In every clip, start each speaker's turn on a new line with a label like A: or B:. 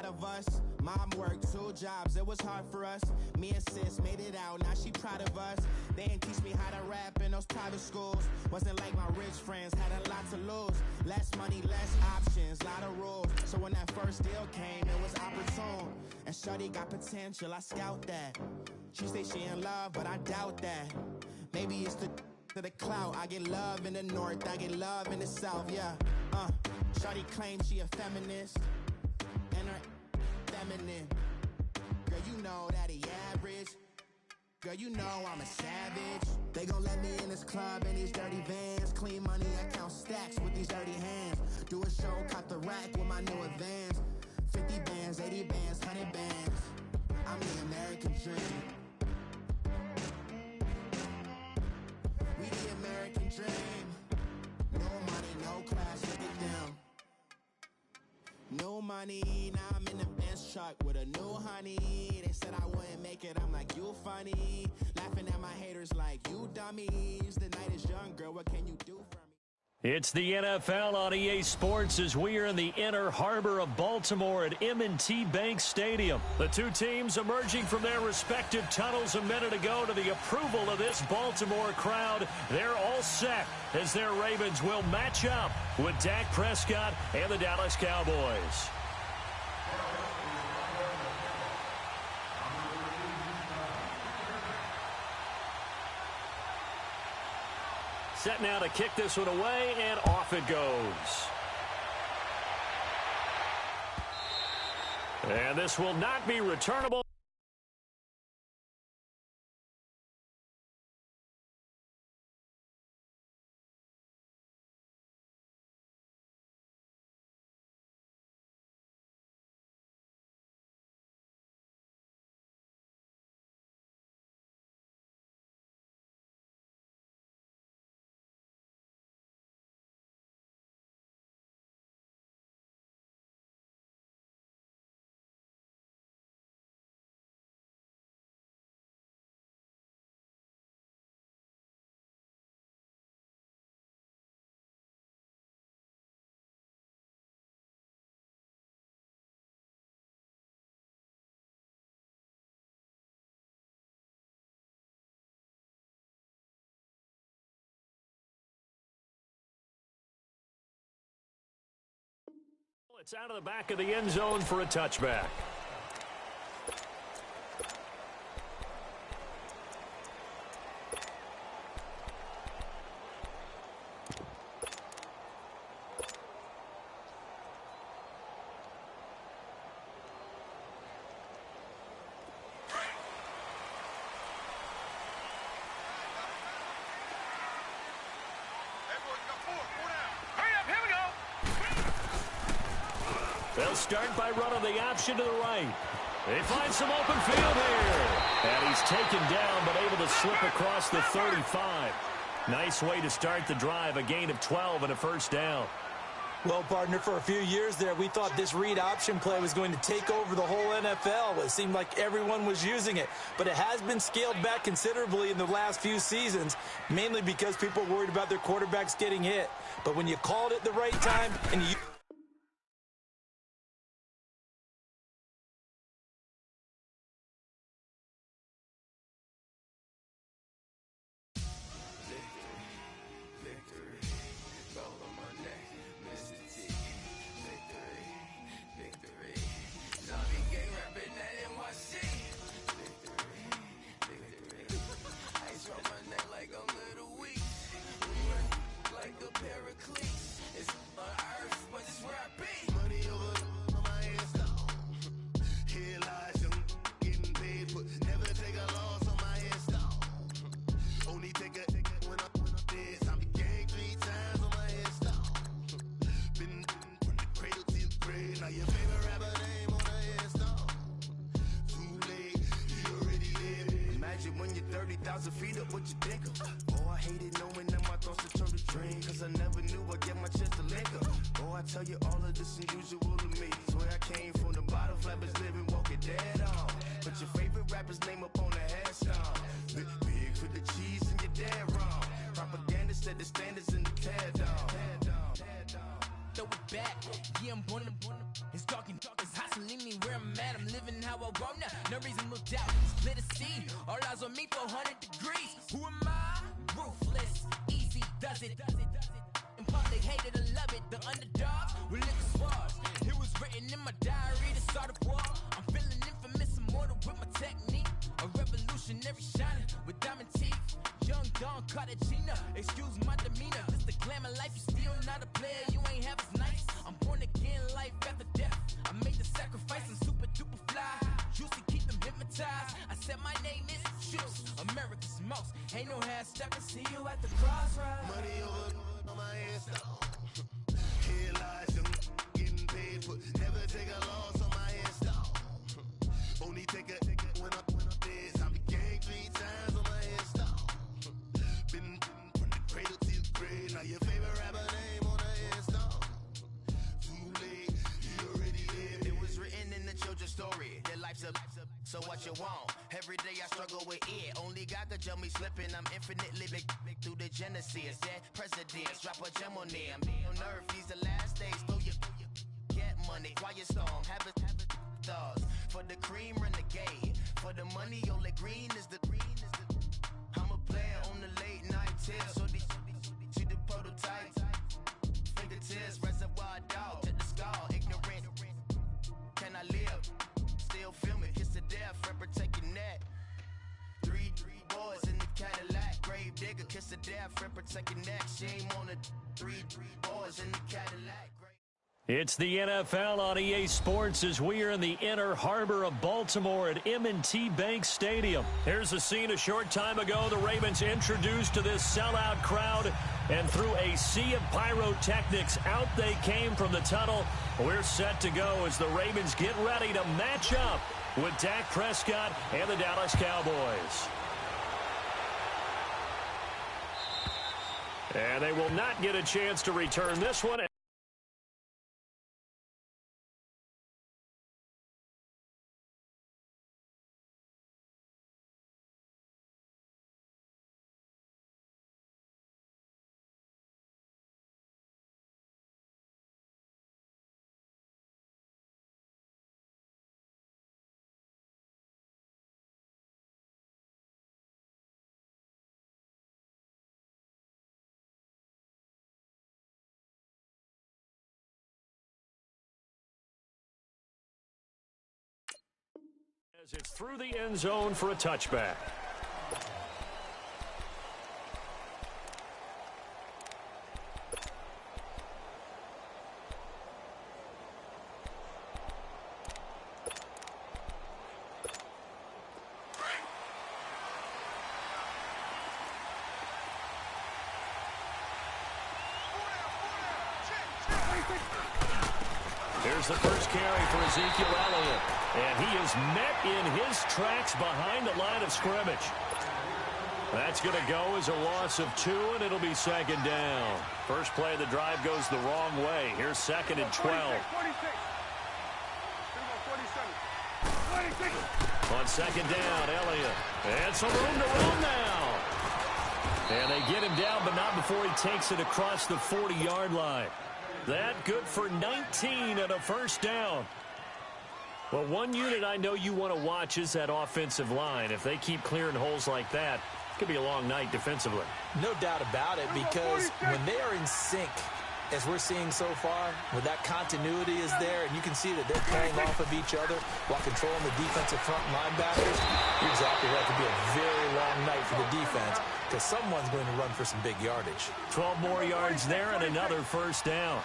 A: of us. Mom worked 2 jobs, it was hard for us. Me and sis made it out, now she proud of us. They didn't teach me how to rap in those private schools. Wasn't like my rich friends, had a lot to lose. Less money, less options, lot of rules. So when that first deal came, it was opportune. And shorty got potential, I scout that. She say she in love, but I doubt that. Maybe it's the clout. I get love in the north, I get love in the south, yeah. Shorty claims she a feminist, and her feminine. Girl, you know that he average. Girl, you know I'm a savage. They gon' let me in this club in these dirty vans. Clean money, I count stacks with these dirty hands. Do a show, cut the rack with my new advance. 50 bands, 80 bands, 100 bands. I'm the American dream. We the American dream. No money, no class, look at them. No money, now I'm in the Benz truck with a new honey. They said I wouldn't make it, I'm like, you funny. Laughing at my haters like, you dummies. The night is young, girl, what can you do for me?
B: It's the NFL on EA Sports as we are in the inner harbor of Baltimore at M&T Bank Stadium. The two teams emerging from their respective tunnels a minute ago to the approval of this Baltimore crowd. They're all set as their Ravens will match up with Dak Prescott and the Dallas Cowboys. Set now to kick this one away, and off it goes. And this will not be returnable. It's out of the back of the end zone for a touchback. They'll start by running the option to the right. They find some open field here. And he's taken down, but able to slip across the 35. Nice way to start the drive, a gain of 12 and a first down.
C: Well, partner, for a few years there, we thought this read option play was going to take over the whole NFL. It seemed like everyone was using it. But it has been scaled back considerably in the last few seasons, mainly because people are worried about their quarterbacks getting hit. But when you called it the right time and you...
A: feet up, what you think of? Oh, I hated knowing that my thoughts would turn to dream, cause I never knew I'd get my chance to link up. Oh, I tell you all of this unusual to me. Swear I came from the bottom, flappers living, walking dead on. Put your favorite rapper's name up on the headstone. Big for the cheese and you're dead wrong. Propaganda set the standards in the tear down.
D: Throw it back, yeah, I'm born. It's dark, it's hot, so leave me loving how I roll now. No reason looked out, split a scene. All eyes on me, 400 degrees. Who am I? Ruthless, easy, does it. In public, hated or love it. The underdogs will lick the sword. It was written in my diary to start a war. I'm feeling infamous, immortal with my technique. A revolutionary shining with diamond teeth. Young Don Cartagena, excuse my demeanor. This the glamour life, you still not a player, you ain't half as nice. I'm born again, life after death. I made the sacrifice, I'm super duper fly. Juicy, keep them hypnotized. I said my name is Juice, America's most. Ain't no half stepping, see you at the crossroads.
E: Money over on my headstone. Here lies them getting paid for. Never take a loss on my headstone. Only take a when I'm dead. I be gang 3 times on my headstone. Been from the cradle to the grave. Now your favorite rapper name on the headstone. Too late, he already lived.
A: It was written in the children's story. Their life's a so what you want? Every day I struggle with it. Only God could tell me slipping. I'm infinitely big through the genesis. Dead presidents, drop a gem on them. On earth, these the last days. Throw your get money, quiet storm. Have it stars. For the cream, renegade. For the money, only green is the. I'm a player on the late night tips. So these see the prototype. Fingertips, reservoir dog. To the skull, ignorant. Can I live? Still filming, kiss to death, friend protecting that. Three boys in the Cadillac, grave digger, kiss to death, friend protecting that. Shame on the three boys in the Cadillac.
B: It's the NFL on EA Sports as we are in the inner harbor of Baltimore at M&T Bank Stadium. Here's a scene a short time ago. The Ravens introduced to this sellout crowd, and through a sea of pyrotechnics, out they came from the tunnel. We're set to go as the Ravens get ready to match up with Dak Prescott and the Dallas Cowboys. And they will not get a chance to return this one. As it's through the end zone for a touchback. Here's the first carry for Ezekiel Elliott. And he is met in his tracks behind the line of scrimmage. That's going to go as a loss of 2, and it'll be second down. First play of the drive goes the wrong way. Here's second and 12. On second down, Elliott. And some room to run now. And they get him down, but not before he takes it across the 40-yard line. That good for 19 and a first down. Well, one unit I know you want to watch is that offensive line. If they keep clearing holes like that, it could be a long night defensively.
C: No doubt about it, because when they are in sync, as we're seeing so far, where that continuity is there, and you can see that they're playing off of each other while controlling the defensive front linebackers, you're exactly right. It could be a very long night for the defense, because someone's going to run for some big yardage.
B: 12 more yards there and another first down.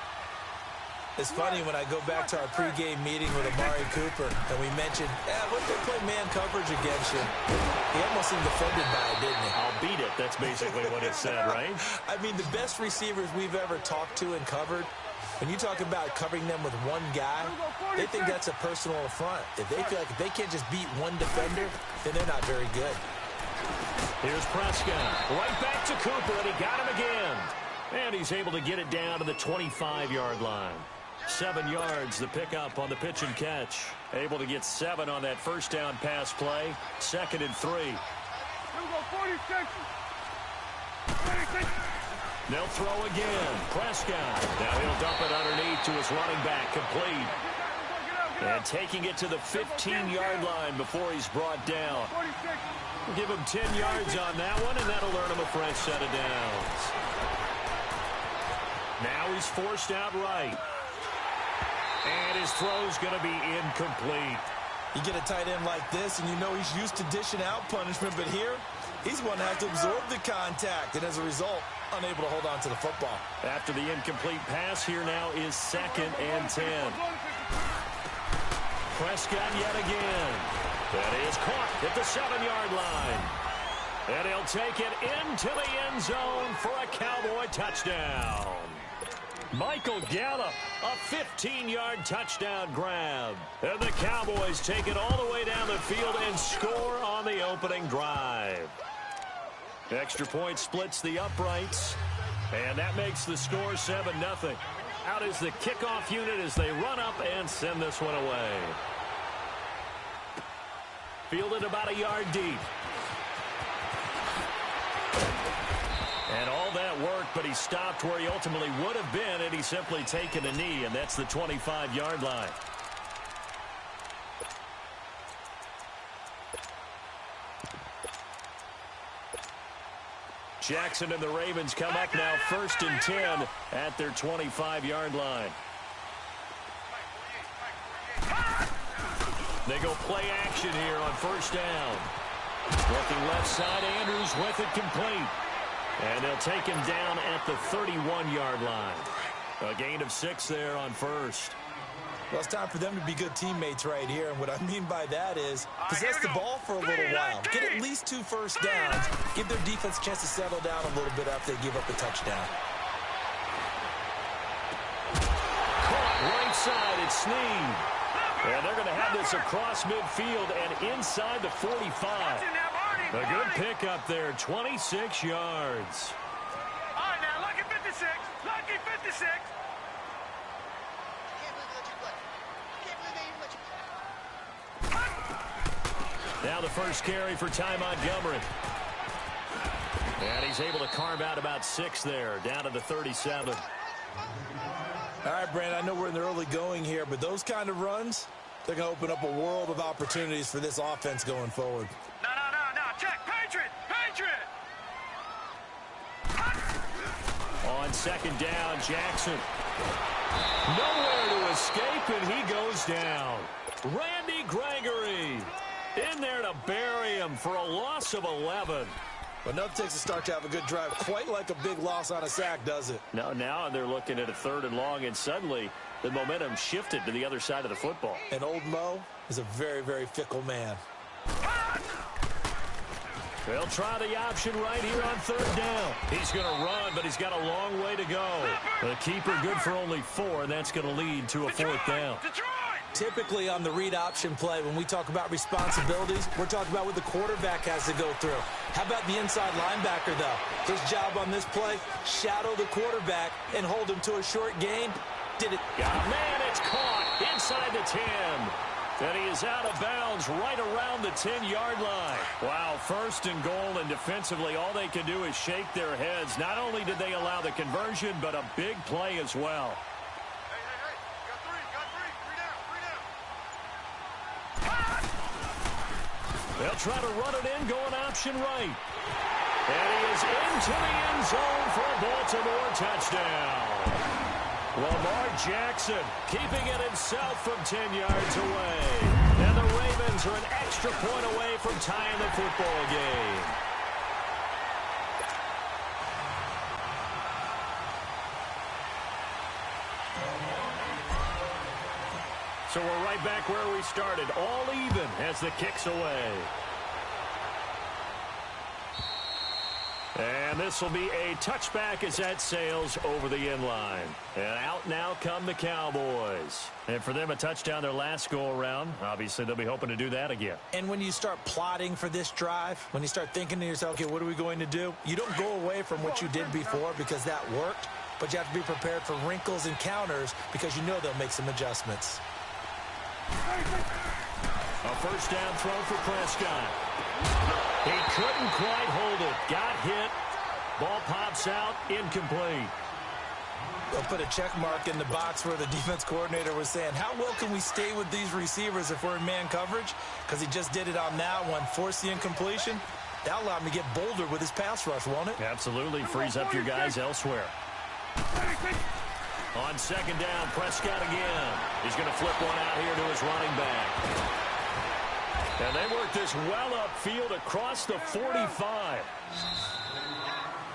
C: It's funny when I go back to our pregame meeting with Amari Cooper, and we mentioned, what if they play man coverage against you? He almost seemed offended by it, didn't he?
B: I'll beat it. That's basically what it said, right?
C: I mean, the best receivers we've ever talked to and covered, when you talk about covering them with one guy, they think that's a personal affront. If they feel like if they can't just beat one defender, then they're not very good.
B: Here's Prescott. Right back to Cooper, and he got him again. And he's able to get it down to the 25-yard line. 7 yards, the pickup on the pitch and catch. Able to get 7 on that first down pass play. Second and 3. They'll throw again. Prescott. Now he'll dump it underneath to his running back. Complete. And taking it to the 15-yard line before he's brought down. We'll give him 10 yards on that one, and that'll earn him a fresh set of downs. Now he's forced out right. And his throw's going to be incomplete.
C: You get a tight end like this, and you know he's used to dishing out punishment, but here, he's one that has to absorb the contact, and as a result, unable to hold on to the football.
B: After the incomplete pass, here now is 2nd and 10. Prescott yet again. That is caught at the 7-yard line. And he'll take it into the end zone for a Cowboy touchdown. Michael Gallup, a 15-yard touchdown grab. And the Cowboys take it all the way down the field and score on the opening drive. Extra point splits the uprights, and that makes the score 7-0. Out is the kickoff unit as they run up and send this one away. Fielded about a yard deep. And all that work, but he stopped where he ultimately would have been had he simply taken a knee, and that's the 25-yard line. Jackson and the Ravens come up now 1st and 10 at their 25-yard line. They go play action here on 1st down. Working left side, Andrews with it complete. And they'll take him down at the 31-yard line. A gain of 6 there on 1st.
C: Well, it's time for them to be good teammates right here. And what I mean by that is possess the ball for a little while. Get at least 2 first downs. Give their defense a chance to settle down a little bit after they give up a touchdown.
B: Caught right side, it's Snead. And they're going to have this across midfield and inside the 45. A good pickup there, 26 yards.
F: All right, now, lucky 56. Lucky 56.
B: Now the first carry for Ty Montgomery. And he's able to carve out about 6 there, down to the 37.
C: All right, Brandon, I know we're in the early going here, but those kind of runs, they're going to open up a world of opportunities for this offense going forward.
F: No. Check. Patriot.
B: On 2nd down, Jackson. Nowhere to escape, and he goes down. Randy Gregory in there to bury him for a loss of 11.
C: But nothing takes a start to have a good drive quite like a big loss on a sack, does it?
B: No, now they're looking at a 3rd and long, and suddenly the momentum shifted to the other side of the football.
C: And old Mo is a very, very fickle man.
B: They'll try the option right here on 3rd down. He's going to run, but he's got a long way to go. The keeper good for only 4, and that's going to lead to a 4th down.
C: Typically on the read option play, when we talk about responsibilities, we're talking about what the quarterback has to go through. How about the inside linebacker, though? His job on this play, shadow the quarterback and hold him to a short gain. Did it?
B: Man, it's caught inside the 10. And he is out of bounds right around the 10-yard line. Wow, 1st and goal, and defensively all they can do is shake their heads. Not only did they allow the conversion, but a big play as well. They'll try to run it in, going option right. And he is into the end zone for a Baltimore touchdown. Lamar Jackson keeping it himself from 10 yards away. And the Ravens are an extra point away from tying the football game. So we're right back where we started, all even as the kick's away. And this will be a touchback as that sails over the end line. And out now come the Cowboys. And for them, a touchdown their last go-around. Obviously, they'll be hoping to do that again.
C: And when you start plotting for this drive, when you start thinking to yourself, okay, what are we going to do? You don't go away from what you did before because that worked, but you have to be prepared for wrinkles and counters because you know they'll make some adjustments.
B: A first down throw for Prescott. He couldn't quite hold it. Got hit. Ball pops out. Incomplete.
C: I'll put a check mark in the box where the defense coordinator was saying, how well can we stay with these receivers if we're in man coverage? Because he just did it on that one, forced the incompletion. That'll allow him to get bolder with his pass rush, won't it?
B: Absolutely. Frees up your guys elsewhere. On second down, Prescott again. He's going to flip one out here to his running back. And they work this well upfield across the 45.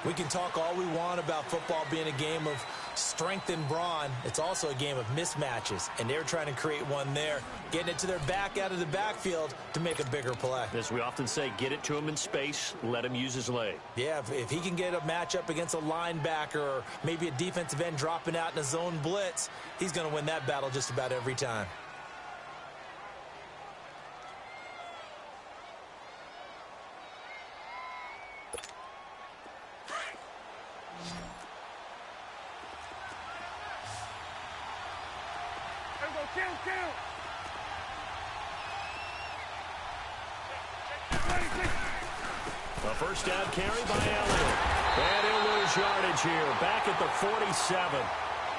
C: We can talk all we want about football being a game of strength and brawn. It's also a game of mismatches, and they're trying to create one there, getting it to their back out of the backfield to make a bigger play.
B: As we often say, get it to him in space, let him use his leg.
C: Yeah, if he can get a matchup against a linebacker or maybe a defensive end dropping out in a zone blitz, he's going to win that battle just about every time.
B: A first down carry by Elliott. And he'll lose yardage here. Back at the 47.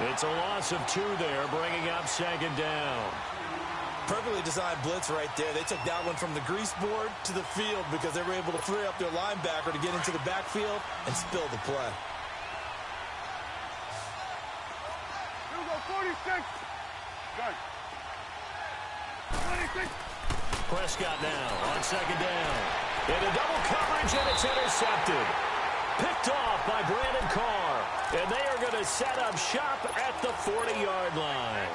B: It's a loss of 2 there, bringing up second down.
C: Perfectly designed blitz right there. They took that one from the grease board to the field because they were able to free up their linebacker to get into the backfield and spill the play.
F: Here we go, 46. Good. 26.
B: Prescott now on second down. Into double coverage, and it's intercepted. Picked off by Brandon Carr. And they are going to set up shop at the 40-yard line.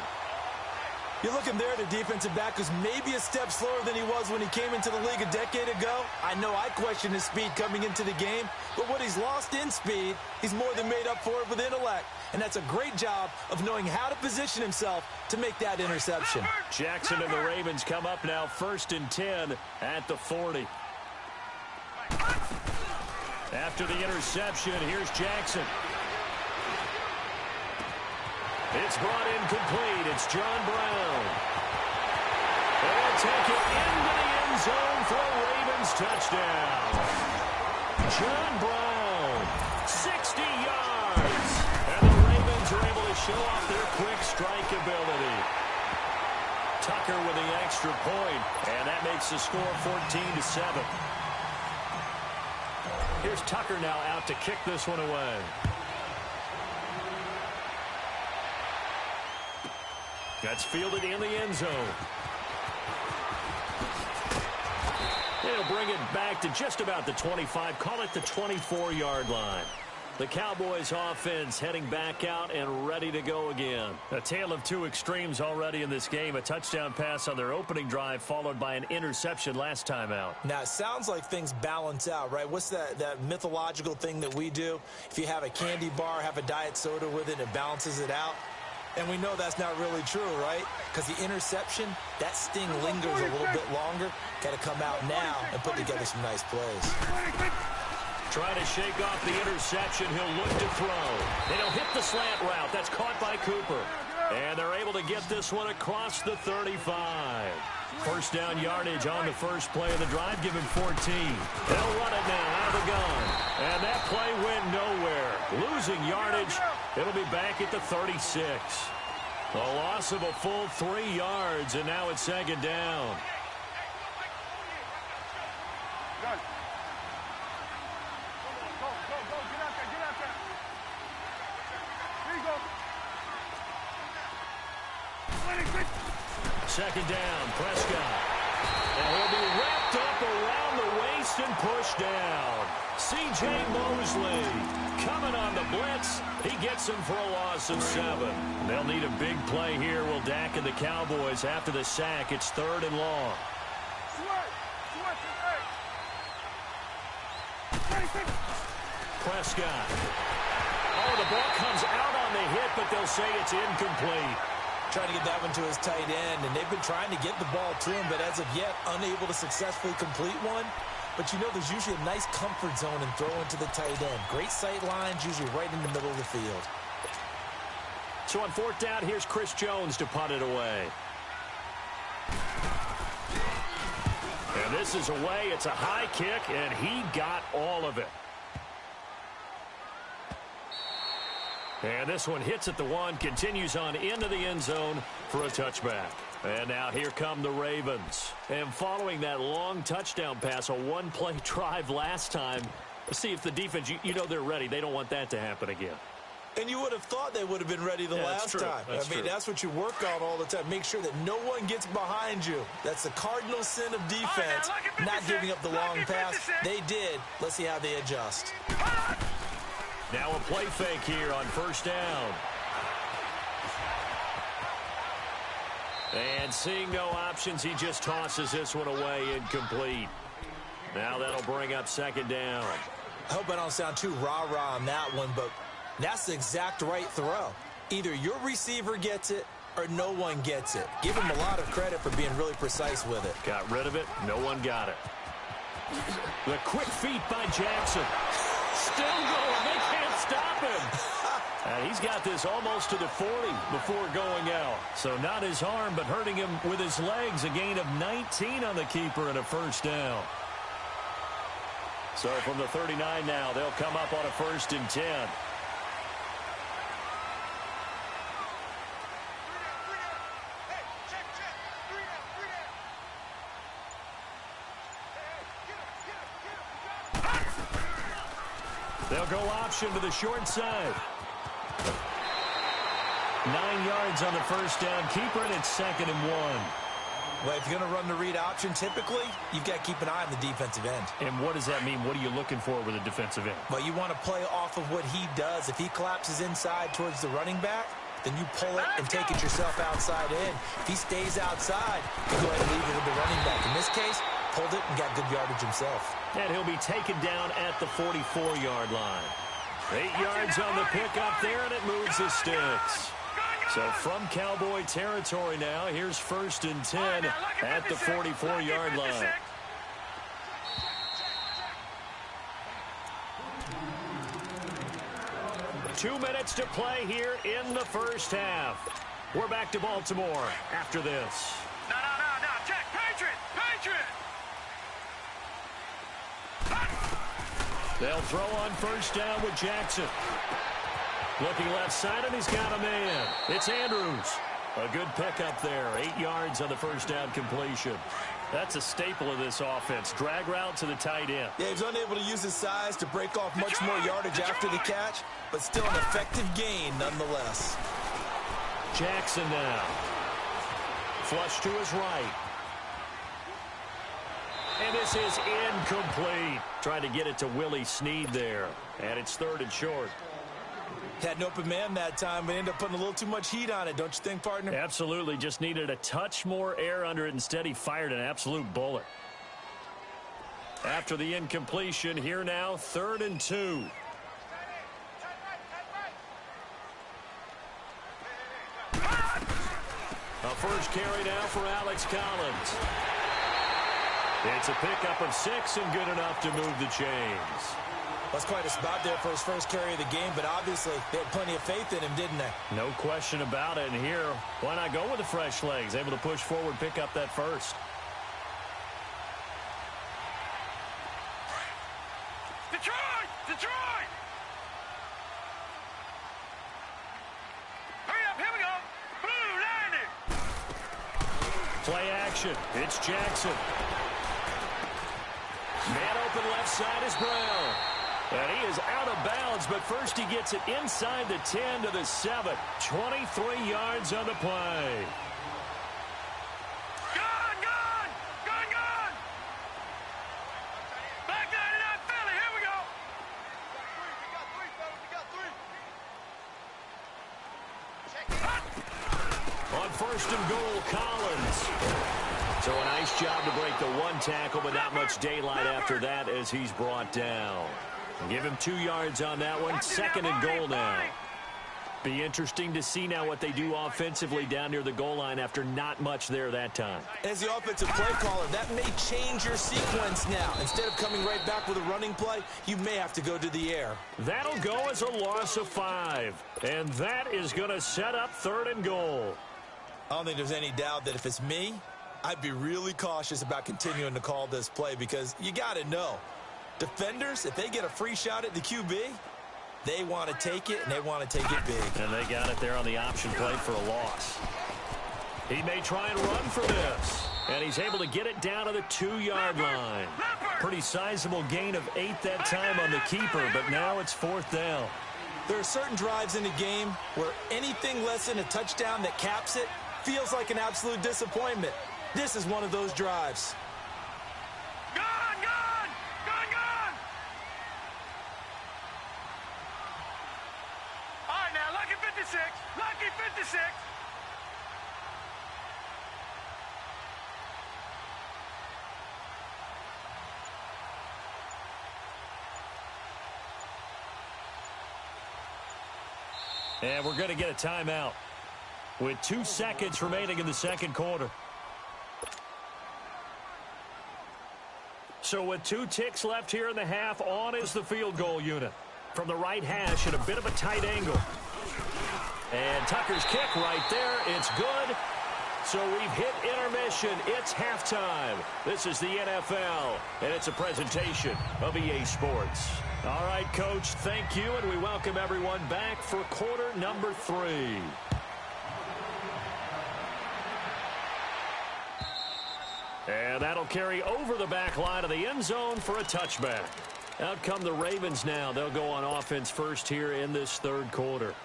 C: You're looking there at a defensive back who's maybe a step slower than he was when he came into the league a decade ago. I know I questioned his speed coming into the game, but what he's lost in speed, he's more than made up for it with intellect. And that's a great job of knowing how to position himself to make that interception.
B: Jackson and the Ravens come up now 1st and 10 at the 40. After the interception, here's Jackson. It's brought in complete. It's John Brown. They'll take it into the end zone for a Ravens touchdown. John Brown, 60 yards. And the Ravens are able to show off their quick strike ability. Tucker with the extra point, and that makes the score 14-7. Here's Tucker now out to kick this one away. That's fielded in the end zone. They'll bring it back to just about the 25. Call it the 24-yard line. The Cowboys offense heading back out and ready to go again. A tale of 2 extremes already in this game. A touchdown pass on their opening drive followed by an interception last time out.
C: Now, it sounds like things balance out, right? What's that mythological thing that we do? If you have a candy bar, have a diet soda with it, it balances it out. And we know that's not really true, right? Because the interception, that sting lingers a little bit longer. Got to come out now and put together some nice plays.
B: Trying to shake off the interception. He'll look to throw. And he'll hit the slant route. That's caught by Cooper. And they're able to get this one across the 35. First down yardage on the first play of the drive. Give him 14. They'll run it now out of the gun. And that play went nowhere. Losing yardage. It'll be back at the 36. A loss of a full 3 yards, and now it's second down.
F: Good. Go, get out there. Here you go. 26.
B: Second down, Prescott. And he'll be wrapped up around the waist and pushed down. C.J. Mosley coming on the blitz. He gets him for a loss of 7. They'll need a big play here. Will Dak and the Cowboys after the sack. It's 3rd and long. Prescott. Oh, the ball comes out on the hit, but they'll say it's incomplete.
C: Trying to get that one to his tight end, and they've been trying to get the ball to him, but as of yet, unable to successfully complete one. But you know there's usually a nice comfort zone in throwing to the tight end. Great sight lines, usually right in the middle of the field.
B: So on 4th down, here's Chris Jones to punt it away. And this is away. It's a high kick, and he got all of it. And this one hits at the 1, continues on into the end zone for a touchback. And now here come the Ravens. And following that long touchdown pass, a one-play drive last time, let's see if the defense, you know they're ready. They don't want that to happen again.
C: And you would have thought they would have been ready the last time. That's what you work on all the time. Make sure that no one gets behind you. That's the cardinal sin of defense, not giving up the long pass. They did. Let's see how they adjust.
B: Now a play fake here on first down. And seeing no options, he just tosses this one away incomplete. Now that'll bring up second down.
C: I hope I don't sound too rah-rah on that one, but that's the exact right throw. Either your receiver gets it or no one gets it. Give him a lot of credit for being really precise with it.
B: Got rid of it. No one got it. The quick feet by Jackson. Still going. They can't stop him. And he's got this almost to the 40 before going out. So not his arm, but hurting him with his legs. A gain of 19 on the keeper and a first down. So from the 39 now, they'll come up on a 1st and 10. They'll go option to the short side. 9 yards on the first down. Keeper, and it's 2nd and 1.
C: Well, if you're going to run the read option, typically, you've got to keep an eye on the defensive end.
B: And what does that mean? What are you looking for with a defensive end?
C: Well, you want to play off of what he does. If he collapses inside towards the running back, then you pull it and take it yourself outside in. If he stays outside, you go ahead and leave it with the running back. In this case, pulled it and got good yardage himself.
B: And he'll be taken down at the 44-yard line. 8 yards on the pickup there, and it moves the sticks. So from Cowboy territory now, here's 1st and 10 at the 44-yard line. Two minutes to play here in the first half. We're back to Baltimore after this.
F: No, Jack, Patriot!
B: They'll throw on first down with Jackson. Looking left side, and he's got a man. It's Andrews. A good pickup there. 8 yards on the first down completion. That's a staple of this offense. Drag route to the tight end.
C: Yeah, he's unable to use his size to break off much more yardage after the catch, but still an effective gain nonetheless.
B: Jackson now. Flush to his right. And this is incomplete. Trying to get it to Willie Snead there. And it's 3rd and short.
C: Had an open man that time, but ended up putting a little too much heat on it, don't you think, partner?
B: Absolutely. Just needed a touch more air under it. Instead, he fired an absolute bullet. After the incompletion, here now, 3rd and 2. A first carry now for Alex Collins. It's a pickup of 6 and good enough to move the chains.
C: That's quite a spot there for his first carry of the game, but obviously they had plenty of faith in him, didn't they?
B: No question about it. And here, why not go with the fresh legs? Able to push forward, pick up that first.
F: Detroit! Hurry up, here we go! Blue, 90!
B: Play action. It's Jackson. Man open left side is Brown. And he is out of bounds, but first he gets it inside the 10 to the 7. 23 yards on the play.
F: Gone! Back 99 Philly, here we go! We got 3,
B: On 1st and goal, Collins. So a nice job to break the one tackle, but not much daylight after that as he's brought down. Give him 2 yards on that one. 2nd and goal now. Be interesting to see now what they do offensively down near the goal line after not much there that time.
C: As the offensive play caller, that may change your sequence now. Instead of coming right back with a running play, you may have to go to the air.
B: That'll go as a loss of 5. And that is going to set up 3rd and goal.
C: I don't think there's any doubt that if it's me, I'd be really cautious about continuing to call this play because you got to know. Defenders, if they get a free shot at the QB, They want to take it, and they want to take it big.
B: And they got it there on the option play for a loss. He may try and run for this. And he's able to get it down to the 2-yard line. Pretty sizable gain of 8 that time on the keeper, but now it's 4th down.
C: There are certain drives in a game where anything less than a touchdown that caps it feels like an absolute disappointment. This is one of those drives.
F: Gone! All right, now, lucky 56. Lucky 56.
B: And we're going to get a timeout with 2 seconds remaining in the second quarter. So with 2 ticks left here in the half, on is the field goal unit. From the right hash at a bit of a tight angle. And Tucker's kick right there. It's good. So we've hit intermission. It's halftime. This is the NFL, and it's a presentation of EA Sports. All right, Coach, thank you, and we welcome everyone back for quarter number 3. And that'll carry over the back line of the end zone for a touchback. Out come the Ravens now. They'll go on offense first here in this third quarter.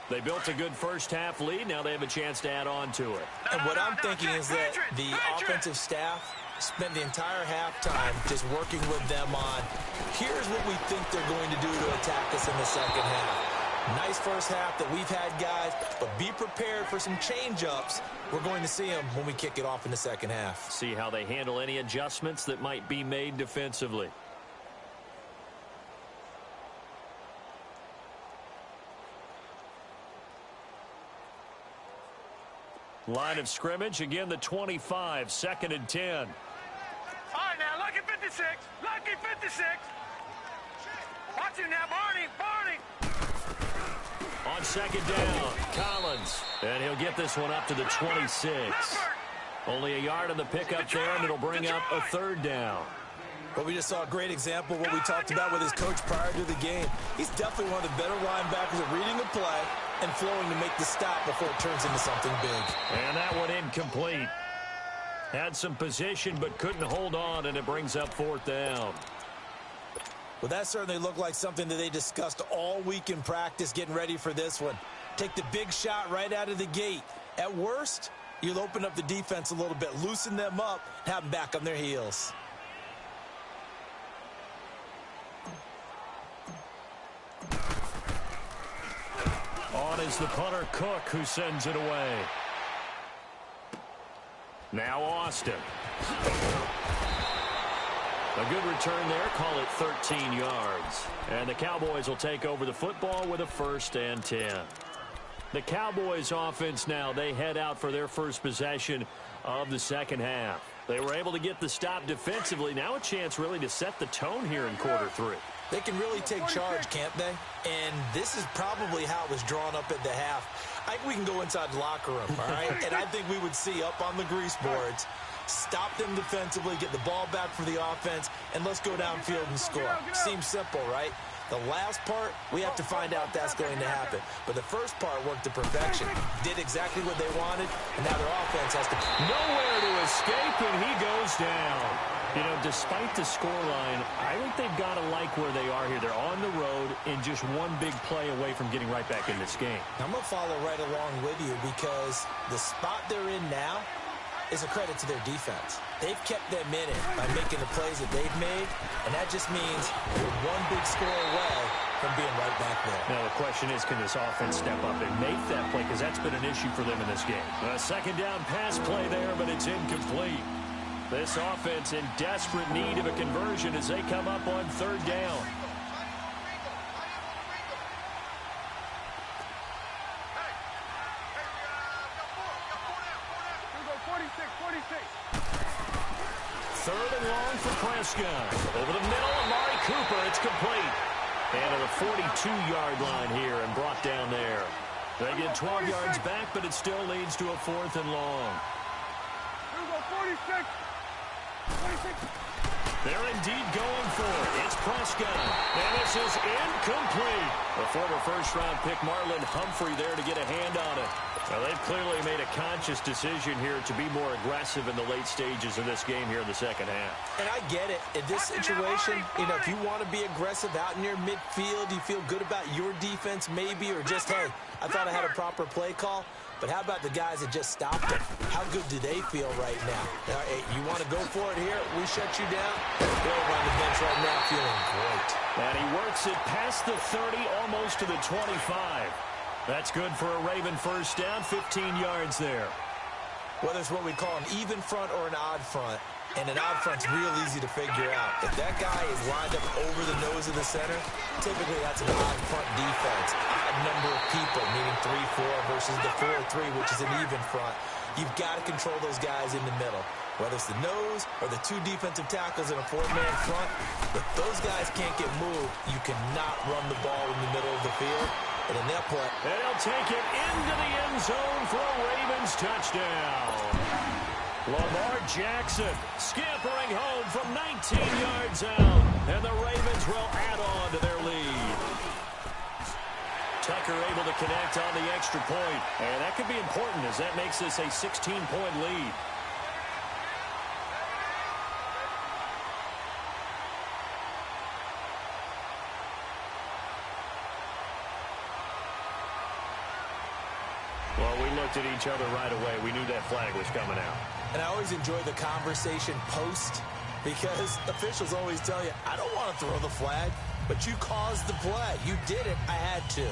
B: They built a good first-half lead. Now they have a chance to add on to it.
C: And what I'm thinking is that the offensive staff spent the entire halftime just working with them on, here's what we think they're going to do to attack us in the second half. Nice first half that we've had, guys, but be prepared for some change-ups. We're going to see them when we kick it off in the second half.
B: See how they handle any adjustments that might be made defensively. Line of scrimmage, again the 25, 2nd and 10.
F: All right, now, lucky 56. Lucky 56. Watch him now, Barney.
B: On 2nd down, Collins. And he'll get this one up to the 26. Only a yard on the pickup there, and it'll bring up a 3rd down.
C: Well, we just saw a great example of what we talked about with his coach prior to the game. He's definitely one of the better linebackers at reading the play and flowing to make the stop before it turns into something big.
B: And that one incomplete. Had some position but couldn't hold on, and it brings up 4th down.
C: Well, that certainly looked like something that they discussed all week in practice getting ready for this one. Take the big shot right out of the gate. At worst, you'll open up the defense a little bit, loosen them up, have them back on their heels.
B: On is the punter, Cook, who sends it away. Now Austin. A good return there, call it 13 yards. And the Cowboys will take over the football with a 1st and 10. The Cowboys offense now, they head out for their first possession of the second half. They were able to get the stop defensively. Now a chance really to set the tone here in quarter 3.
C: They can really take charge, can't they? And this is probably how it was drawn up at the half. I think we can go inside the locker room, all right? And I think we would see up on the grease boards, stop them defensively, get the ball back for the offense, and let's go downfield and score. Seems simple, right? The last part, we have to find out that's going to happen. But the first part worked to perfection. Did exactly what they wanted, and now their offense has to...
B: Nowhere to escape, and he goes down. You know, despite the scoreline, I think they've got to like where they are here. They're on the road and just one big play away from getting right back in this game.
C: I'm going to follow right along with you because the spot they're in now is a credit to their defense. They've kept them in it by making the plays that they've made, and that just means you're one big score away from being right back there.
B: Now the question is, can this offense step up and make that play? Because that's been an issue for them in this game. A 2nd down pass play there, but it's incomplete. This offense in desperate need of a conversion as they come up on 3rd down. Third and long for Prescott. Over the middle, Amari Cooper. It's complete. And to the 42-yard line here and brought down there. They get 12 yards back, but it still leads to a 4th and long.
F: 46.
B: They're indeed going for it. It's Prescott. And this is incomplete. The former first-round pick Marlon Humphrey there to get a hand on it. Well, they've clearly made a conscious decision here to be more aggressive in the late stages of this game here in the second half.
C: And I get it. In this situation, if you want to be aggressive out near midfield, you feel good about your defense maybe, or just, hey, I thought I had a proper play call. But how about the guys that just stopped it? How good do they feel right now? Hey, you want to go for it here? We shut you down? They're over on the bench right now feeling great.
B: And he works it past the 30, almost to the 25. That's good for a Raven first down, 15 yards there.
C: Whether it's what we call an even front or an odd front, and an odd front's real easy to figure out. If that guy is lined up over the nose of the center, typically that's an odd front defense. Odd number of people, meaning 3-4 versus the 4-3, which is an even front. You've got to control those guys in the middle. Whether it's the nose or the two defensive tackles in a four-man front, if those guys can't get moved, you cannot run the ball in the middle of the field. And in that play,
B: and he'll take it into the end zone for a Ravens touchdown. Lamar Jackson scampering home from 19 yards out, and the Ravens will add on to their lead. Tucker able to connect on the extra point, and that could be important as that makes this a 16-point lead. Well, we looked at each other right away. We knew that flag was coming out.
C: And I always enjoy the conversation post, because officials always tell you, I don't want to throw the flag, but you caused the play. You did it. I had to.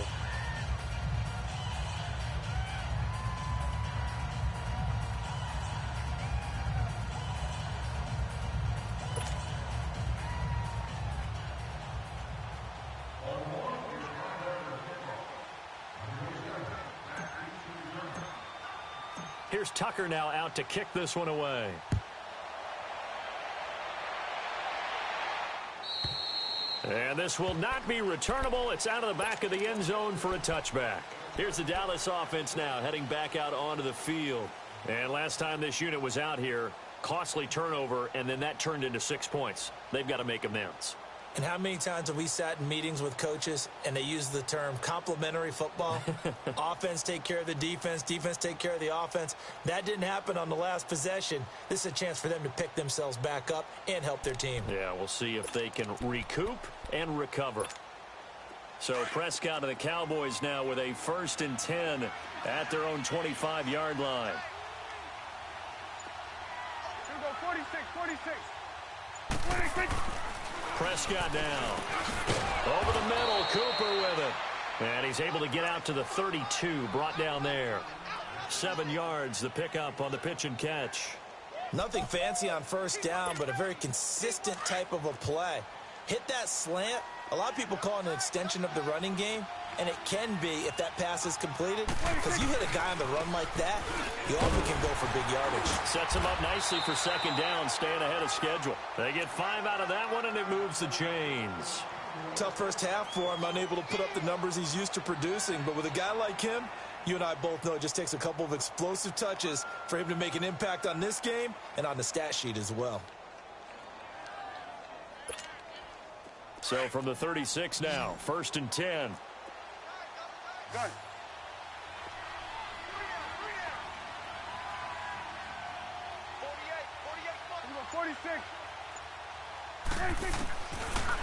B: Here's Tucker now out to kick this one away. And this will not be returnable. It's out of the back of the end zone for a touchback. Here's the Dallas offense now heading back out onto the field. And last time this unit was out here, costly turnover, and then that turned into 6 points. They've got to make amends.
C: And how many times have we sat in meetings with coaches and they use the term complementary football? Offense take care of the defense, defense take care of the offense. That didn't happen on the last possession. This is a chance for them to pick themselves back up and help their team.
B: Yeah, we'll see if they can recoup and recover. So Prescott and the Cowboys now with a 1st and 10 at their own 25-yard line.
F: Here we go, 46, 46. 46.
B: Prescott now. Over the middle, Cooper with it. And he's able to get out to the 32, brought down there. 7 yards, the pickup on the pitch and catch.
C: Nothing fancy on first down, but a very consistent type of a play. Hit that slant. A lot of people call it an extension of the running game, and it can be if that pass is completed, because you hit a guy on the run like that, he often can go for big yardage.
B: Sets him up nicely for second down, staying ahead of schedule. They get 5 out of that one, and it moves the chains.
C: Tough first half for him, unable to put up the numbers he's used to producing, but with a guy like him, you and I both know it just takes a couple of explosive touches for him to make an impact on this game and on the stat sheet as well.
B: So from the 36 now, 1st and 10.
F: Gun. 46. 46.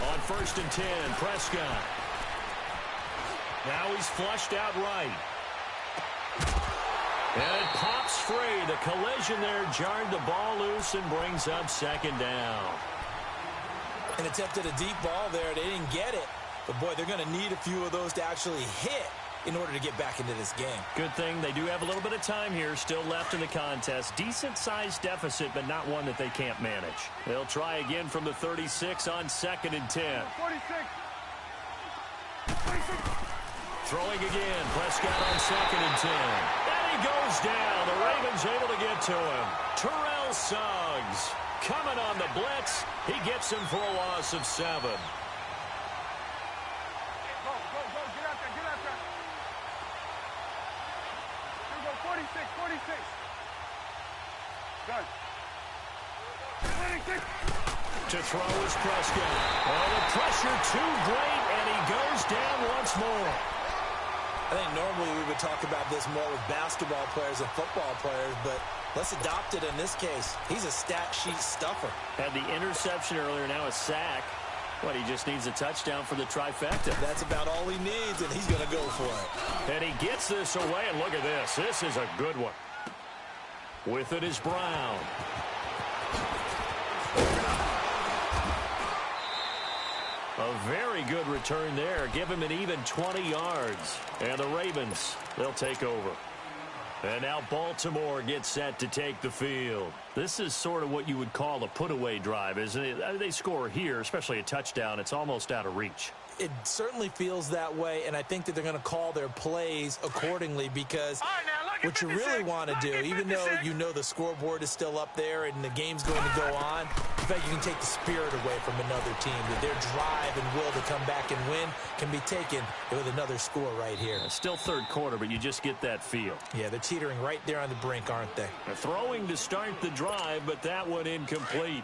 B: On 1st and 10, Prescott. Now he's flushed out right. And it pops free. The collision there jarred the ball loose and brings up second down.
C: And attempted a deep ball there. They didn't get it. But, boy, they're going to need a few of those to actually hit in order to get back into this game.
B: Good thing they do have a little bit of time here still left in the contest. Decent-sized deficit, but not one that they can't manage. They'll try again from the 36 on 2nd and 10.
F: 46. 46.
B: Throwing again. Prescott on 2nd and 10. And he goes down. The Ravens able to get to him. Terrell Suggs coming on the blitz. He gets him for a loss of 7.
F: Go, go, go. Get out there, get out there. Here we go, 46, 46. Done. 46.
B: To throw is Prescott. Oh, the pressure too great, and he goes down once more.
C: I think normally we would talk about this more with basketball players and football players, but let's adopt it in this case. He's a stat sheet stuffer.
B: Had the interception earlier, now a sack. But he just needs a touchdown for the trifecta.
C: That's about all he needs, and he's going to go for it.
B: And he gets this away, and look at this. This is a good one. With it is Brown. A very good return there. Give him an even 20 yards. And the Ravens, they'll take over. And now Baltimore gets set to take the field. This is sort of what you would call a put-away drive, isn't it? They score here, especially a touchdown. It's almost out of reach.
C: It certainly feels that way, and I think that they're going to call their plays accordingly because what you really want to do, even though you know the scoreboard is still up there and the game's going to go on, in fact, you can take the spirit away from another team. That their drive and will to come back and win can be taken with another score right here.
B: Still third quarter, but you just get that feel.
C: Yeah, they're teetering right there on the brink, aren't they?
B: They're throwing to start the drive, but that one incomplete.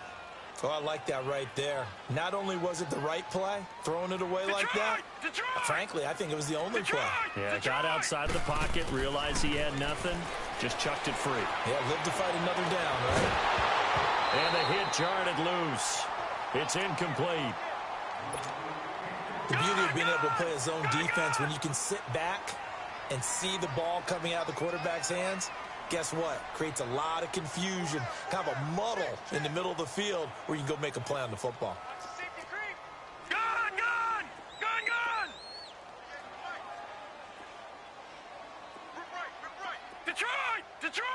C: Oh, I like that right there. Not only was it the right play, throwing it away like that, frankly, I think it was the only play.
B: Yeah, got outside of the pocket, realized he had nothing, just chucked it free.
C: Yeah, live to fight another down, right?
B: And the hit jarred it loose. It's incomplete.
C: The beauty of being able to play a zone defense when you can sit back and see the ball coming out of the quarterback's hands, guess what? Creates a lot of confusion, kind of a muddle in the middle of the field where you can go make a play on the football.
F: Gun! Detroit!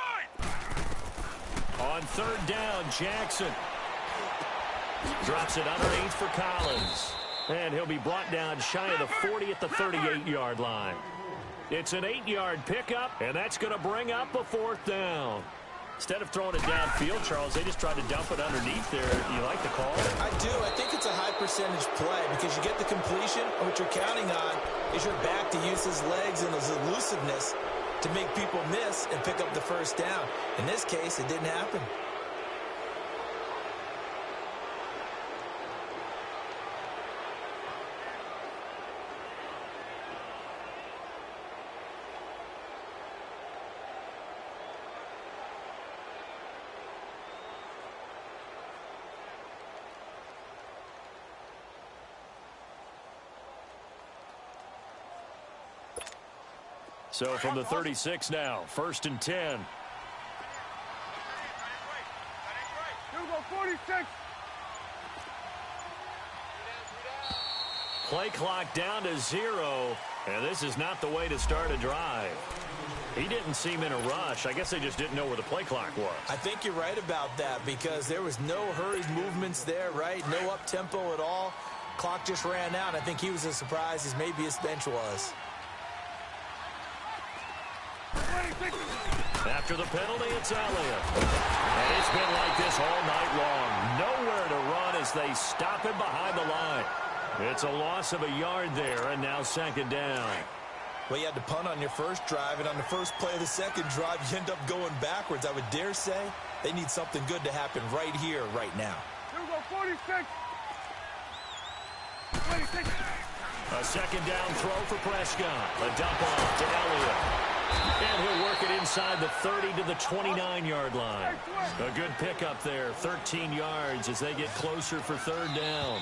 B: On third down, Jackson drops it underneath for Collins. And he'll be brought down shy of the 40 at the 38-yard line. It's an 8-yard pickup, and that's going to bring up a fourth down. Instead of throwing it downfield, Charles, they just tried to dump it underneath there. You like the call?
C: I do. I think it's a high percentage play because you get the completion, and what you're counting on is your back to use his legs and his elusiveness to make people miss and pick up the first down. In this case, it didn't happen.
B: So from the 36 now, 1st and 10.
F: Hugo, 46.
B: Play clock down to 0, and this is not the way to start a drive. He didn't seem in a rush. I guess they just didn't know where the play clock was.
C: I think you're right about that because there was no hurried movements there, right? No up-tempo at all. Clock just ran out. I think he was as surprised as maybe his bench was.
B: After the penalty, it's Elliott. And it's been like this all night long. Nowhere to run as they stop him behind the line. It's a loss of a yard there, and now 2nd down.
C: Well, you had to punt on your first drive, and on the first play of the second drive, you end up going backwards. I would dare say they need something good to happen right here, right now.
F: Hugo, 46. 26.
B: A 2nd down throw for Prescott. A dump off to Elliott. And he'll work it inside the 30 to the 29-yard line. A good pickup there, 13 yards as they get closer for 3rd down.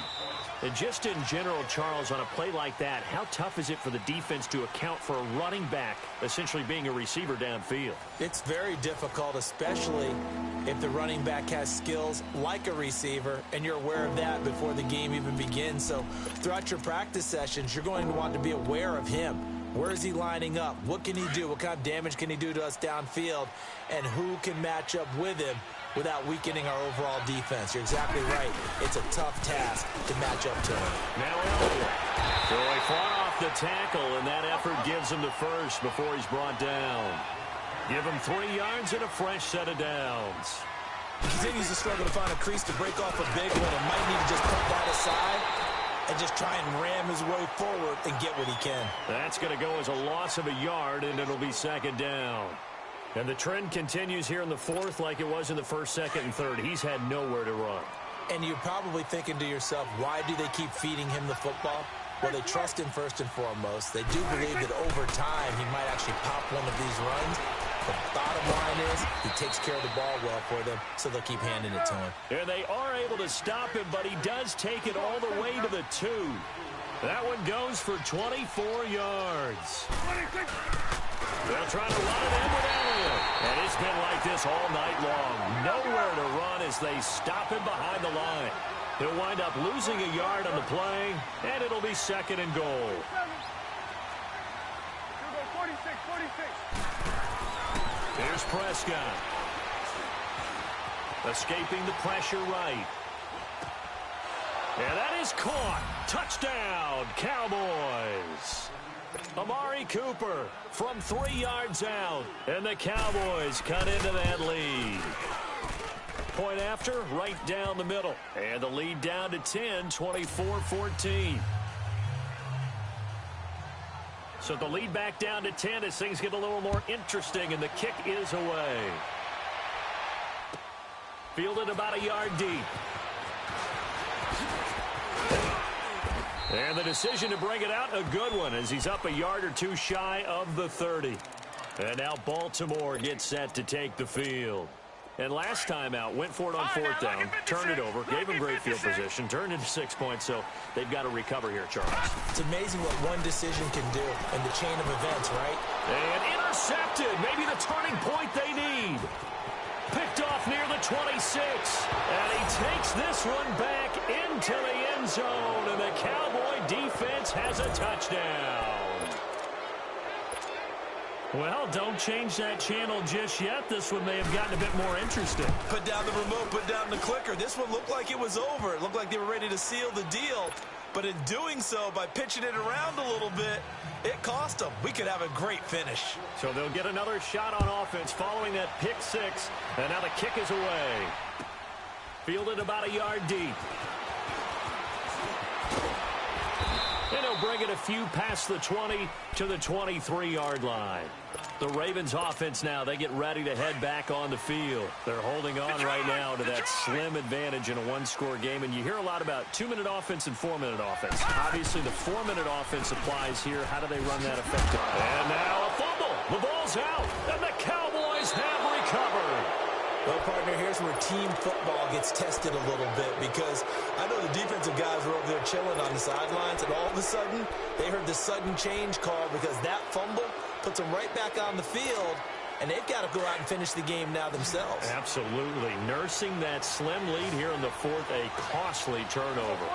B: And just in general, Charles, on a play like that, how tough is it for the defense to account for a running back essentially being a receiver downfield?
C: It's very difficult, especially if the running back has skills like a receiver, and you're aware of that before the game even begins. So throughout your practice sessions, you're going to want to be aware of him. Where is he lining up? What can he do? What kind of damage can he do to us downfield? And who can match up with him without weakening our overall defense? You're exactly right. It's a tough task to match up to him.
B: Now Elliott. So he fought off the tackle, and that effort gives him the first before he's brought down. Give him 3 yards and a fresh set of downs.
C: He continues to struggle to find a crease to break off a big one and might need to just put that aside and just try and ram his way forward and get what he can.
B: That's going to go as a loss of a yard, and it'll be 2nd down. And the trend continues here in the 4th like it was in the 1st, 2nd, and 3rd. He's had nowhere to run.
C: And you're probably thinking to yourself, why do they keep feeding him the football? Well, they trust him first and foremost. They do believe that over time he might actually pop one of these runs. The bottom line is he takes care of the ball well for them, so they'll keep handing it to him.
B: And they are able to stop him, but he does take it all the way to the 2. That one goes for 24 yards. They'll try to run it in with Elliott. And it's been like this all night long. Nowhere to run as they stop him behind the line. He'll wind up losing a yard on the play, and it'll be 2nd and goal.
F: 46.
B: Here's Prescott. Escaping the pressure right. And that is caught. Touchdown, Cowboys. Amari Cooper from 3 yards out. And the Cowboys cut into that lead. Point after, right down the middle. And the lead down to 10, 24-14. So the lead back down to 10 as things get a little more interesting, and the kick is away. Fielded about a yard deep. And the decision to bring it out, a good one, as he's up a yard or 2 shy of the 30. And now Baltimore gets set to take the field. And last time out, went for it on 4th down, turned it over, gave him great field position, turned into 6 points, so they've got to recover here, Charles.
C: It's amazing what one decision can do in the chain of events, right?
B: And intercepted, maybe the turning point they need. Picked off near the 26, and he takes this one back into the end zone, and the Cowboy defense has a touchdown. Well, don't change that channel just yet. This one may have gotten a bit more interesting.
C: Put down the remote, put down the clicker. This one looked like it was over. It looked like they were ready to seal the deal. But in doing so, by pitching it around a little bit, it cost them. We could have a great finish.
B: So they'll get another shot on offense following that pick 6. And now the kick is away. Fielded about a yard deep. And he'll bring it a few past the 20 to the 23-yard line. The Ravens offense now, they get ready to head back on the field. They're holding on right now to that slim advantage in a one-score game. And you hear a lot about 2-minute offense and 4-minute offense. Obviously, the 4-minute offense applies here. How do they run that effectively? And now a fumble. The ball's out, and the Cowboys have recovered.
C: Well, partner, here's where team football gets tested a little bit, because I know the defensive guys were over there chilling on the sidelines, and all of a sudden, they heard the sudden change call because that fumble puts them right back on the field, and they've got to go out and finish the game now themselves.
B: Absolutely. Nursing that slim lead here in the 4th, a costly turnover.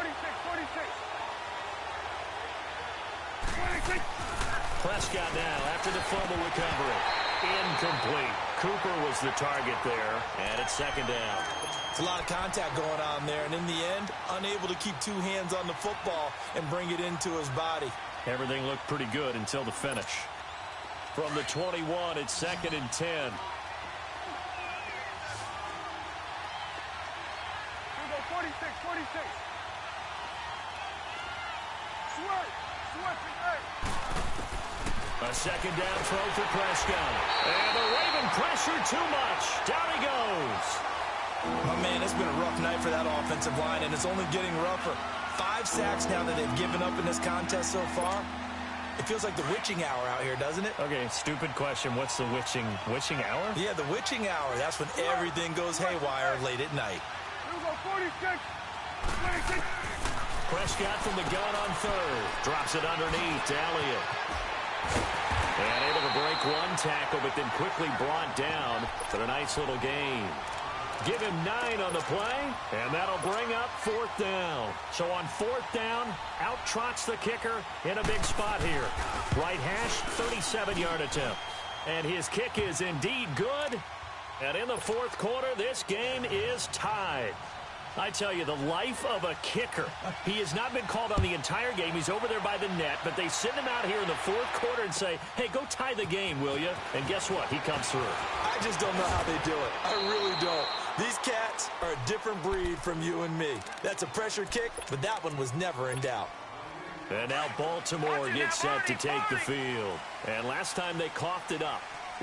F: 46.
B: Prescott now after the fumble recovery. Incomplete. Cooper was the target there, and it's 2nd down.
C: It's a lot of contact going on there, and in the end, unable to keep 2 hands on the football and bring it into his body.
B: Everything looked pretty good until the finish. From the 21, it's 2nd and 10.
F: Go 46.
B: A 2nd down throw for Prescott. And the Raven pressure too much. Down he goes.
C: Oh, man, it's been a rough night for that offensive line, and it's only getting rougher. 5 sacks now that they've given up in this contest so far. It feels like the witching hour out here, doesn't it?
B: Okay, stupid question. What's the witching hour?
C: Yeah, the witching hour. That's when everything goes haywire late at night.
F: 46.
B: Prescott from the gun on 3rd. Drops it underneath to Elliott. And able to break one tackle, but then quickly brought down for a nice little gain. Give him 9 on the play, and that'll bring up 4th down. So on 4th down, out trots the kicker in a big spot here. Right hash, 37-yard attempt. And his kick is indeed good. And in the 4th quarter, this game is tied. I tell you, the life of a kicker. He has not been called on the entire game. He's over there by the net, but they send him out here in the 4th quarter and say, hey, go tie the game, will you? And guess what? He comes through.
C: I just don't know how they do it. I really don't. These cats are a different breed from you and me. That's a pressure kick, but that one was never in doubt.
B: And now Baltimore gets set to take the field. And last time they coughed it up,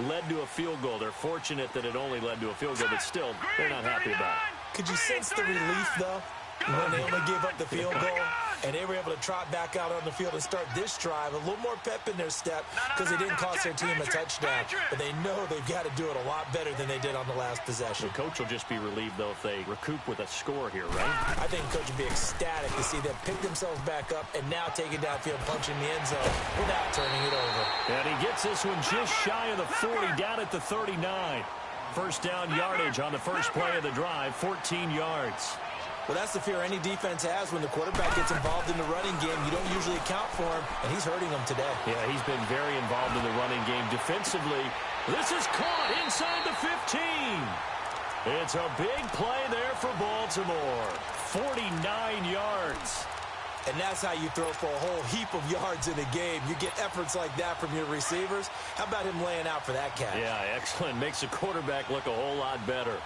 B: led to a field goal. They're fortunate that it only led to a field goal, but still, they're not happy about it.
C: Could you sense the relief, though, when they only gave up the field goal? And they were able to trot back out on the field and start this drive. A little more pep in their step because they didn't cost their team a touchdown. But they know they've got to do it a lot better than they did on the last possession.
B: The coach will just be relieved, though, if they recoup with a score here, right?
C: I think the coach would be ecstatic to see them pick themselves back up and now take it downfield, punching the end zone without turning it over.
B: And he gets this one just shy of the 40, down at the 39. First down yardage on the first play of the drive, 14 yards.
C: Well, that's the fear any defense has when the quarterback gets involved in the running game. You don't usually account for him, and he's hurting them today.
B: Yeah, he's been very involved in the running game defensively. This is caught inside the 15. It's a big play there for Baltimore. 49 yards.
C: And that's how you throw for a whole heap of yards in a game. You get efforts like that from your receivers. How about him laying out for that catch?
B: Yeah, excellent. Makes the quarterback look a whole lot better.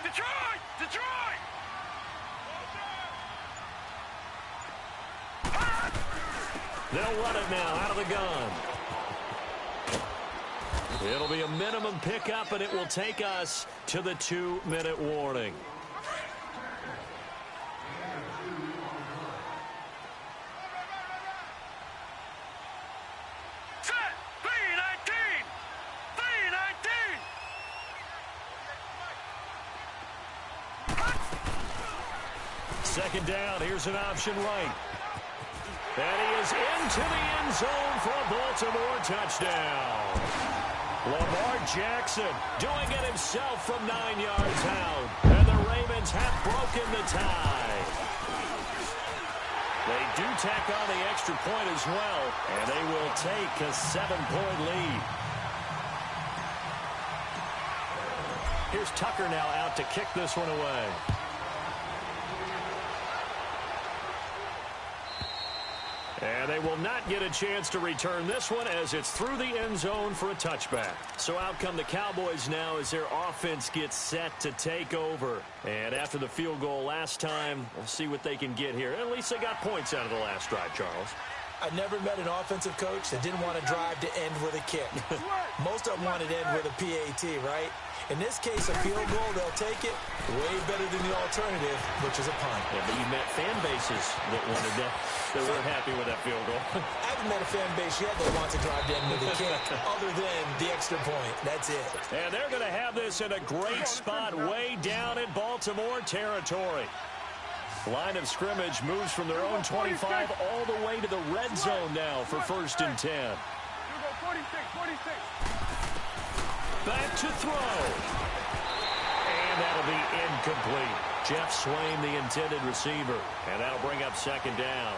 F: Detroit! Detroit!
B: They'll run it now out of the gun. It'll be a minimum pickup, and it will take us to the 2-minute warning. Second down, here's an option right. And he is into the end zone for a Baltimore touchdown. Lamar Jackson doing it himself from 9 yards out. And the Ravens have broken the tie. They do tack on the extra point as well, and they will take a 7-point lead. Here's Tucker now out to kick this one away. And they will not get a chance to return this one as it's through the end zone for a touchback. So out come the Cowboys now as their offense gets set to take over. And after the field goal last time, we'll see what they can get here. At least they got points out of the last drive, Charles.
C: I never met an offensive coach that didn't want to drive to end with a kick. Most of them wanted to end with a PAT, right? In this case, a field goal, they'll take it way better than the alternative, which is a punt.
B: Yeah, but you met fan bases that wanted that. They weren't happy with that field goal.
C: I haven't met a fan base yet that wants to drive to end with a kick other than the extra point. That's it.
B: And they're going to have this in a great spot way down in Baltimore territory. Line of scrimmage moves from their own 25 all the way to the red zone now for 1st and 10. Back to throw. And that'll be incomplete. Jeff Swain, the intended receiver. And that'll bring up 2nd down.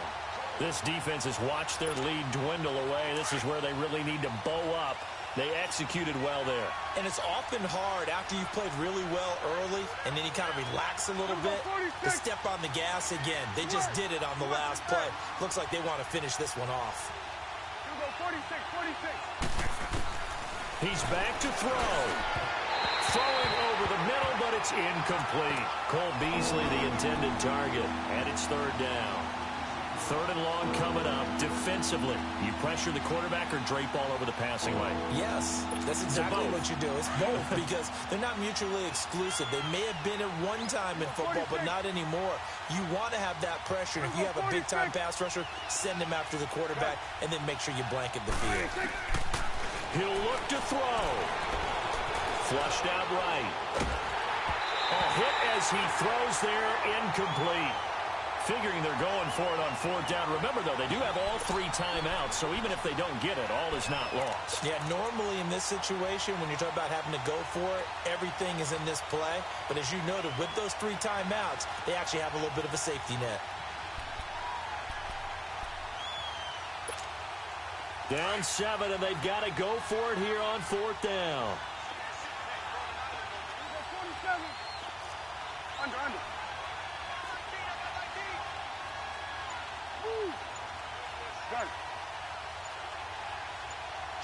B: This defense has watched their lead dwindle away. This is where they really need to bow up. They executed well there.
C: And it's often hard after you've played really well early and then you kind of relax a little bit to step on the gas again. They just did it on the last play. Looks like they want to finish this one off.
B: He's back to throw. Throwing over the middle, but it's incomplete. Cole Beasley, the intended target, and it's 3rd down. 3rd and long coming up. Defensively, you pressure the quarterback or drape all over the passing lane?
C: Yes, that's exactly what you do. It's both because they're not mutually exclusive. They may have been at one time in football, but not anymore. You want to have that pressure. If you have a big-time pass rusher, send him after the quarterback, and then make sure you blanket the field.
B: He'll look to throw. Flushed out right. A hit as he throws there, incomplete. Figuring they're going for it on 4th down. Remember, though, they do have all 3 timeouts, so even if they don't get it, all is not lost.
C: Yeah, normally in this situation, when you're talking about having to go for it, everything is in this play. But as you noted, with those 3 timeouts, they actually have a little bit of a safety net.
B: Down 7, and they've got to go for it here on 4th down.
F: Under. Gun.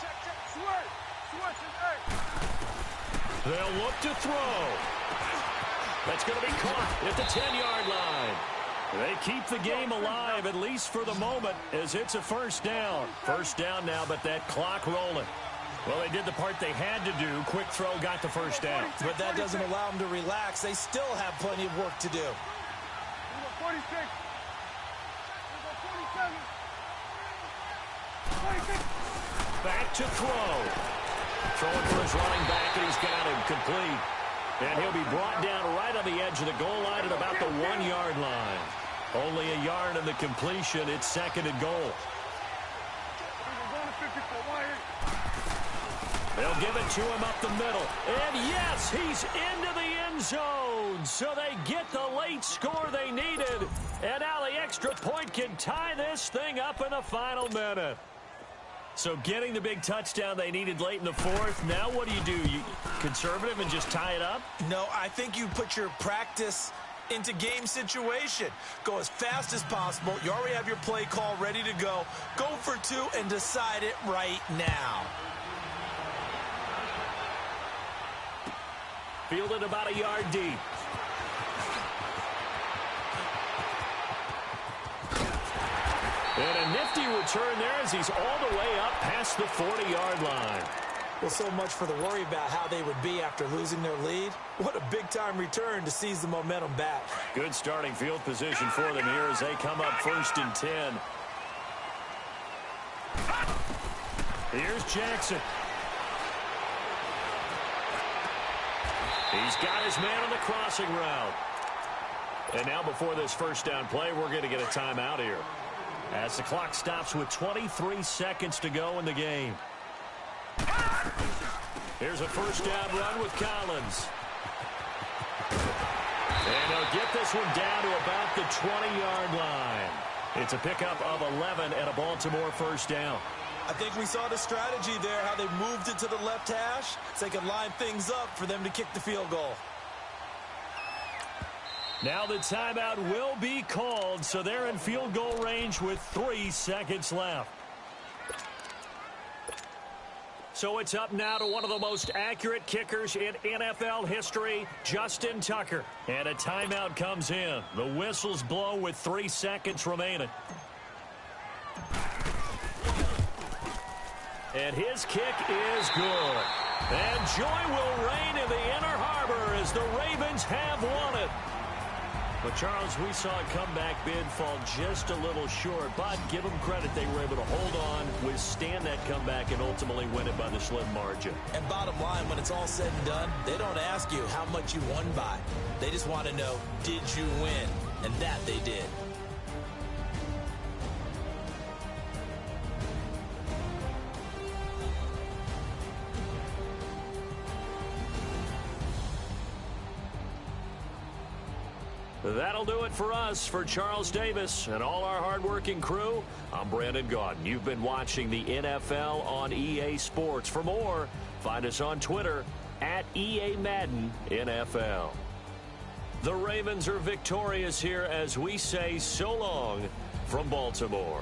F: Check. Switch.
B: They'll look to throw. That's going to be caught at the 10-yard line. They keep the game alive, at least for the moment, as it's a 1st down. 1st down now, but that clock rolling. Well, they did the part they had to do. Quick throw got the first down.
C: But that doesn't allow them to relax. They still have plenty of work to do.
F: 46. 47.
B: Back to throw. Throwing for his running back, and he's got him complete. And he'll be brought down right on the edge of the goal line at about the 1-yard line. Only a yard in the completion. It's second and goal. They'll give it to him up the middle. And yes, he's into the end zone. So they get the late score they needed. And now the extra point can tie this thing up in the final minute. So getting the big touchdown they needed late in the fourth. Now what do? You conservative and just tie it up?
C: No, I think you put your practice into game situation. Go as fast as possible. You already have your play call ready to go. Go for two and decide it right now.
B: Fielded about a yard deep. And a nifty return there as he's all the way up past the 40-yard line.
C: Well, so much for the worry about how they would be after losing their lead. What a big-time return to seize the momentum back.
B: Good starting field position for them here as they come up 1st and 10. Here's Jackson. He's got his man on the crossing route. And now before this first down play, we're going to get a timeout here, as the clock stops with 23 seconds to go in the game. Here's a first down run with Collins. And they'll get this one down to about the 20-yard line. It's a pickup of 11 and a Baltimore first down.
C: I think we saw the strategy there, how they moved it to the left hash so they could line things up for them to kick the field goal.
B: Now the timeout will be called, so they're in field goal range with 3 seconds left. So it's up now to one of the most accurate kickers in NFL history, Justin Tucker. And a timeout comes in. The whistles blow with 3 seconds remaining. And his kick is good. And joy will reign in the Inner Harbor as the Ravens have won it. But, Charles, we saw a comeback bid fall just a little short, but give them credit. They were able to hold on, withstand that comeback, and ultimately win it by the slim margin.
C: And bottom line, when it's all said and done, they don't ask you how much you won by. They just want to know, did you win? And that they did.
B: That'll do it for us. For Charles Davis and all our hardworking crew, I'm Brandon Gaudin. You've been watching the NFL on EA Sports. For more, find us on Twitter at EA Madden NFL. The Ravens are victorious here as we say so long from Baltimore.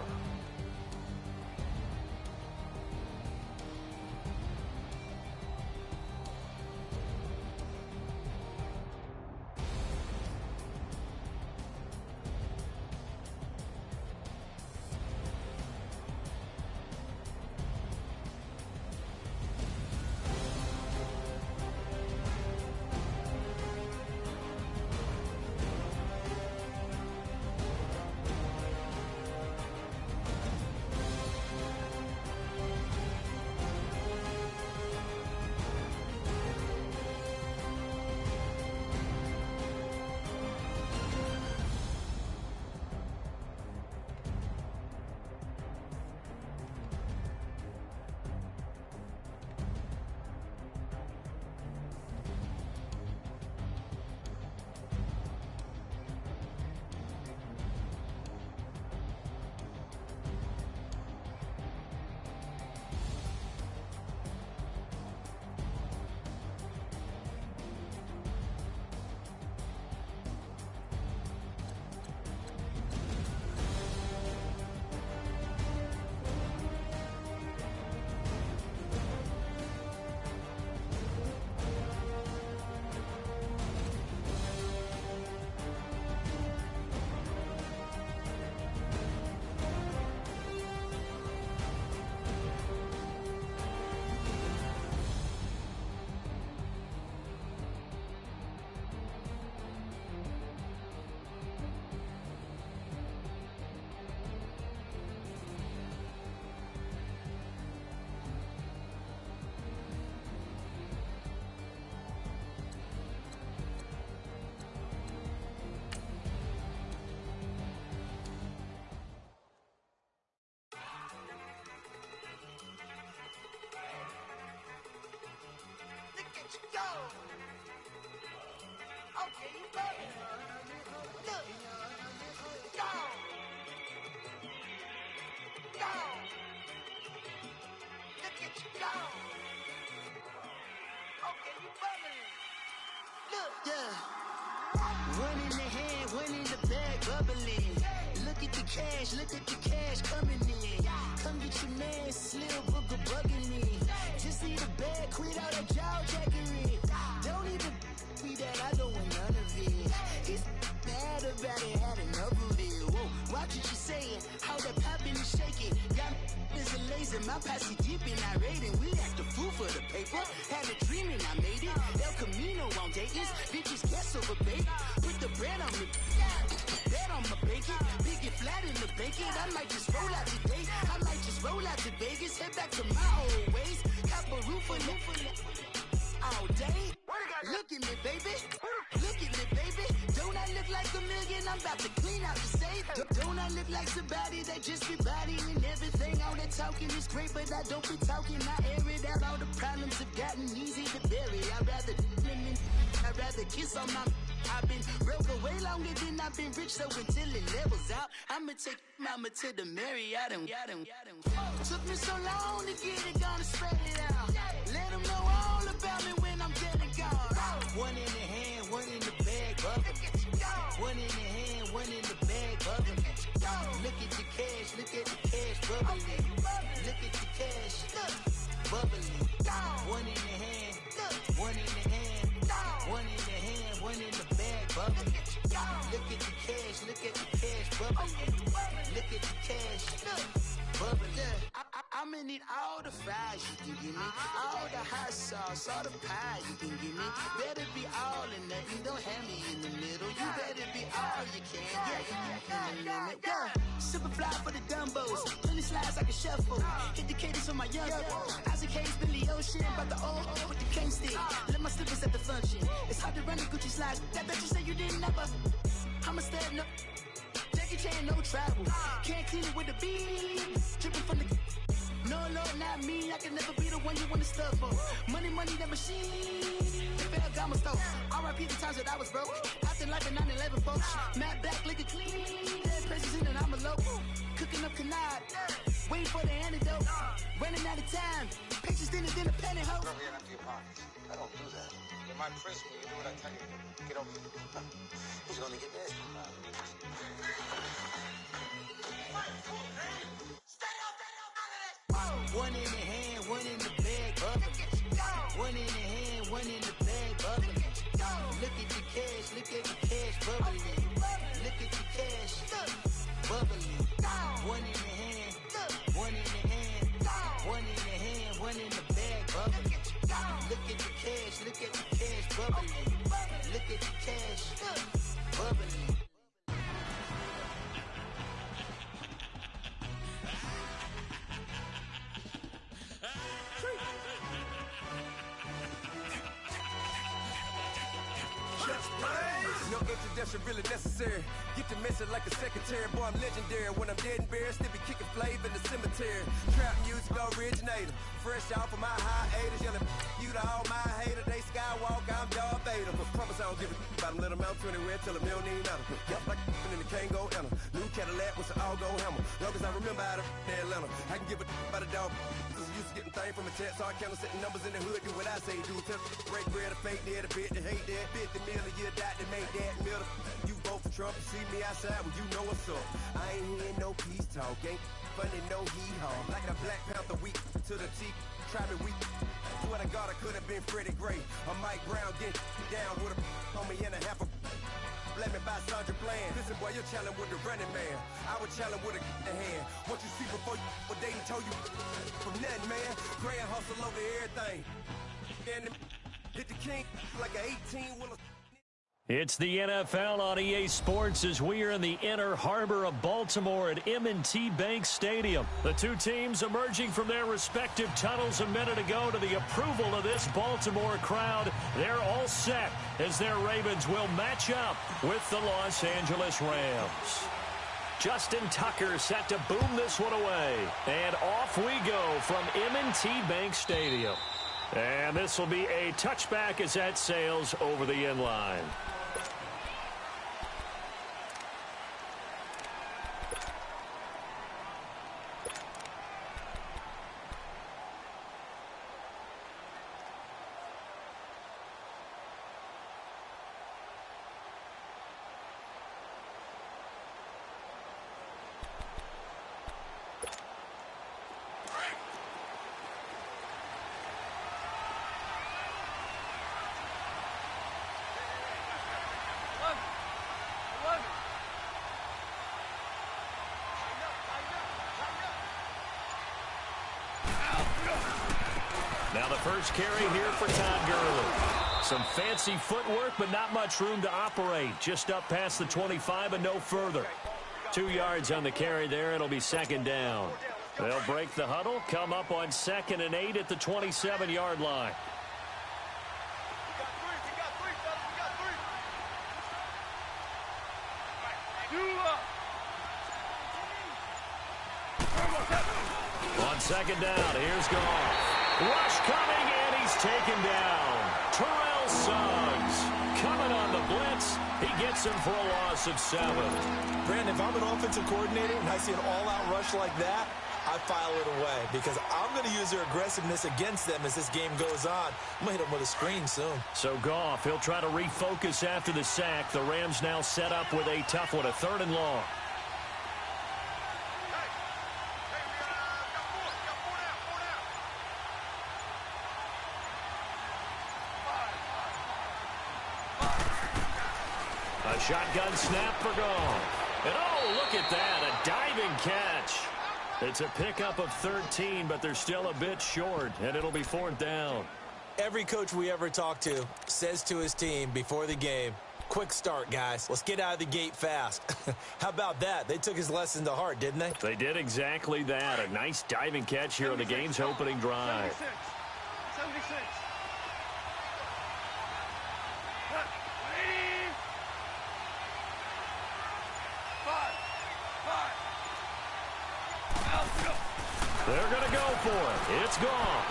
G: One in the hand, one in the bag, bubbling. Look at the cash coming in. Come get your man, Slim Booker bugging me. Just need a bag, quit all that jaw jackery. Don't even be that, I don't want none of it. It's bad about it, had enough of it. Whoa, watch what you saying, how that poppin' and shaking. Got is a laser, my posse deep and irate, and we act a fool for the paper. Had a dream and I made it. El Camino on Dayton's, bitches guess over bait. Put the bread on me, bet on my bacon. Big and flat in the bacon. I might just roll out today. I might just roll out to Vegas, head back to my old ways. Cop a roof for all day. Look at me, baby. Look at me, baby. Don't I look like a million? I'm about to clean out the safe. Don't I look like somebody that just be bodying everything? All that talking is great, but I don't be talking. I air it out. All the problems have gotten easy to bury. I'd rather kiss on my. I've been broke way longer than I've been rich, so until it levels out, I'ma take mama to the Marriott and took me so long to get it, gonna spread it out. Let them know all about me when I'm dead and gone. One in the hand, one in the bag, bubbling. One in the hand, one in the bag, bubbling. Look at the cash, bubbling. Look at the cash, bubbling. One in the hand, one in the hand, one in the hand, one in the bag, bubbling. Look at the cash, bubbling. Look at the cash, bubbling. I'ma need all the fries you can give me, all the hot sauce, all the pie you can give me. Better be all in nothing, don't have me in the middle. You better be all you can, yeah. Super fly for the Dumbos, plenty slides like a shuffle. Hit the cadence on my young Isaac Hayes, Billy Ocean, about the old with the cane stick. Let my slippers at the function. It's hard to run the Gucci slides. That bet you say you didn't never. I'm a stab, no. Jackie Chan, no travel. Can't clean it with the beat. Dripping from the. No, Lord, not me. I can never be the one you want to stuff for. Money, that machine. Ferragamo stove. R.I.P. the times that I was broke. After life in 9/11, folks. Matte black, liquor clean. Dead places in and I'm a local. Cooking up canard. Waiting for the antidote. Running out of time. Pictures thinner than a pantyhose.
H: Over here in empty your pockets. I don't do that. In my principle, you do what I tell you. Get over here. He's gonna get this.
G: One in the hand, one in the bag, bubbling. One in the hand, one in the bag, bubbling. Look at the cash, bubbling. Look at the cash, bubbling. One in the hand, one in the hand, one in the hand, one in the bag, bubbling. Look at the cash, bubbling. Look at the cash, bubbling.
I: No introduction really necessary. Get the message like a secretary. Boy, I'm legendary. When I'm dead and buried, still be kicking flavor in the cemetery. Trap music originator. Fresh off of my hiatus. Yelling you to all my haters. They skywalk, I'm Darth Vader. But promise I don't give a about them. Let them out to anywhere. Tell them they don't need nothing. Yup, like and the can't go enter. New Cadillac with an all-go hammer. Long as I remember out of Atlanta. I can give a about a dog. Cause I'm used to getting things from a text. So I count setting numbers in the hood. Do what I say do. Tell break bread, a fake dead, a bit to hate that. 50 million a year, die to make that middle. You vote for Trump, you see me outside, well, you know what's up. I ain't hearing no peace talk, ain't funny, no hee-haw. Like a Black Panther weak to the teeth, try me weak. Swear to God, I could have been Freddie Gray. Or Mike Brown getting down with a on me and a half a. Let me buy Sandra Bland. Listen, boy, you're challenging with the running man. I would challenge with a hand. What you see before you, what they told you from nothing, man. Grand hustle over everything. And hit the king like an 18-wheeler.
B: It's the NFL on EA Sports as we are in the inner harbor of Baltimore at M&T Bank Stadium. The two teams emerging from their respective tunnels a minute ago to the approval of this Baltimore crowd. They're all set as their Ravens will match up with the Los Angeles Rams. Justin Tucker set to boom this one away. And off we go from M&T Bank Stadium. And this will be a touchback as that sails over the end line. Now the first carry here for Todd Gurley. Some fancy footwork, but not much room to operate. Just up past the 25 and no further. 2 yards on the carry there. It'll be second down. They'll break the huddle, come up on 2nd and 8 at the 27-yard line. On second down, here's Goff. Rush coming, and he's taken down. Terrell Suggs coming on the blitz. He gets him for a loss of 7.
C: Brandon, if I'm an offensive coordinator and I see an all-out rush like that, I file it away because I'm going to use their aggressiveness against them as this game goes on. I'm going to hit them with a screen soon.
B: So Goff, he'll try to refocus after the sack. The Rams now set up with a tough one, a 3rd and long. A shotgun snap for Goff. And oh, look at that, a diving catch. It's a pickup of 13, but they're still a bit short, and it'll be 4th down.
C: Every coach we ever talk to says to his team before the game, quick start, guys. Let's get out of the gate fast. How about that? They took his lesson to heart, didn't they?
B: They did exactly that. A nice diving catch here on the game's opening drive.
F: 76.
B: They're going to go for it. It's gone.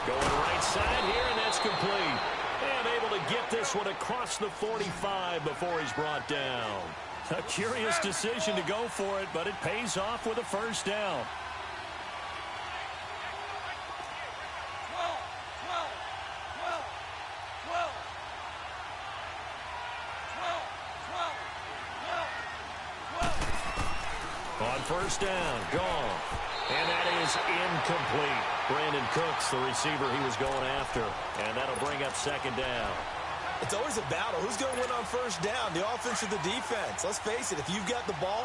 B: Going right side here, and that's complete. And able to get this one across the 45 before he's brought down. A curious decision to go for it, but it pays off with a 1st down. On 1st down, Goff. And that is incomplete. Brandon Cooks, the receiver he was going after. And that'll bring up 2nd down.
C: It's always a battle. Who's going to win on 1st down, the offense or the defense? Let's face it, if you've got the ball,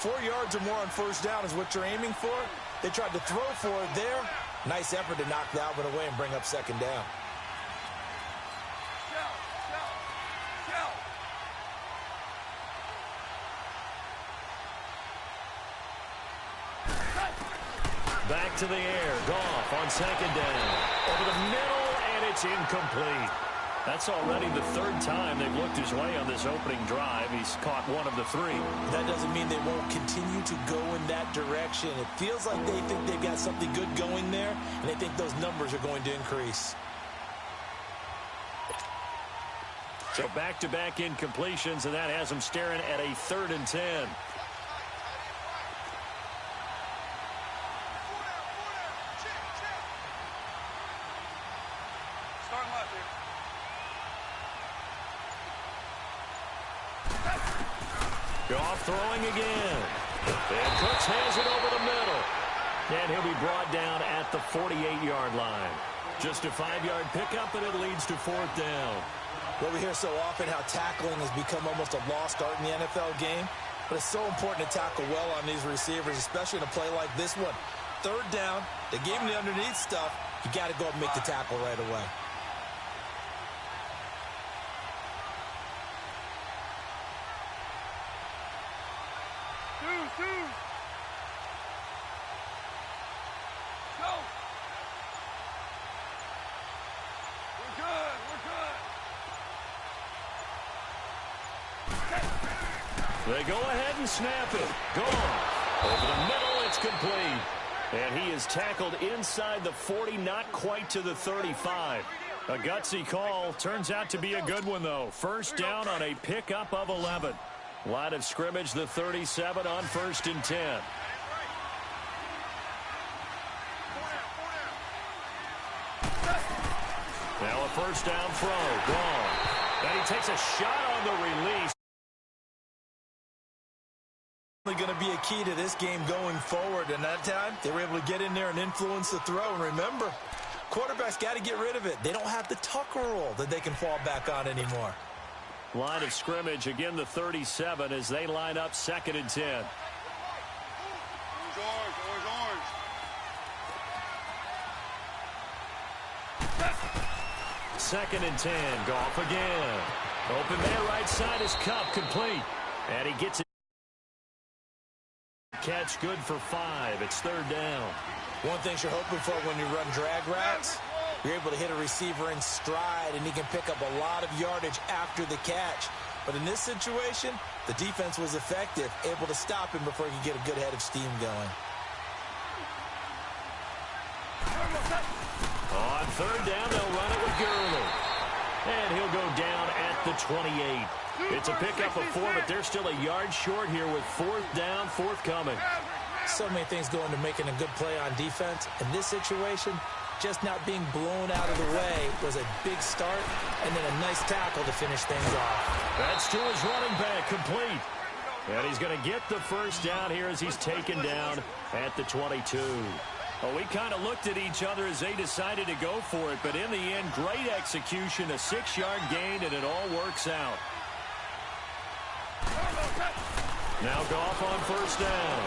C: 4 yards or more on 1st down is what you're aiming for. They tried to throw for it there. Nice effort to knock that one away and bring up 2nd down.
B: Back to the air. Goff on 2nd down. Over the middle, and it's incomplete. That's already the 3rd time they've looked his way on this opening drive. He's caught 1 of the 3.
C: That doesn't mean they won't continue to go in that direction. It feels like they think they've got something good going there, and they think those numbers are going to increase.
B: So back-to-back incompletions, and that has them staring at a 3rd and 10. Goff throwing again. And Cooks has it over the middle. And he'll be brought down at the 48-yard line. Just a 5-yard pickup, and it leads to 4th down.
C: Well, we hear so often how tackling has become almost a lost art in the NFL game. But it's so important to tackle well on these receivers, especially in a play like this one. 3rd down, they gave him the underneath stuff. You got to go up and make the tackle right away.
B: They go ahead and snap it. Gone. Over the middle, it's complete. And he is tackled inside the 40, not quite to the 35. A gutsy call. Turns out to be a good one, though. 1st down on a pickup of 11. Line of scrimmage, the 37 on 1st and 10. Now a 1st down throw. Gone. And he takes a shot on the release.
C: Going to be a key to this game going forward, and that time they were able to get in there and influence the throw. And remember, quarterbacks got to get rid of it. They don't have the tuck roll that they can fall back on anymore.
B: Line of scrimmage, again the 37 as they line up 2nd and 10.
F: Orange.
B: 2nd and 10. Goff again. Open man right side is Cup, complete. And he gets it. Catch good for 5. It's 3rd down.
C: One thing you're hoping for when you run drag routes, you're able to hit a receiver in stride, and he can pick up a lot of yardage after the catch. But in this situation, the defense was effective, able to stop him before he could get a good head of steam going.
B: On 3rd down, they'll run it with Gurley. And he'll go down at the 28. It's a pickup of 4, but they're still a yard short here with 4th down, forthcoming.
C: So many things go into making a good play on defense. In this situation, just not being blown out of the way was a big start, and then a nice tackle to finish things off.
B: That's to his running back, complete. And he's going to get the 1st down here as he's taken down at the 22. Well, we kind of looked at each other as they decided to go for it, but in the end, great execution, a 6-yard gain, and it all works out. Now Goff on 1st down.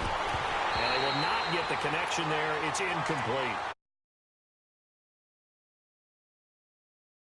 B: And they will not get the connection there. It's incomplete.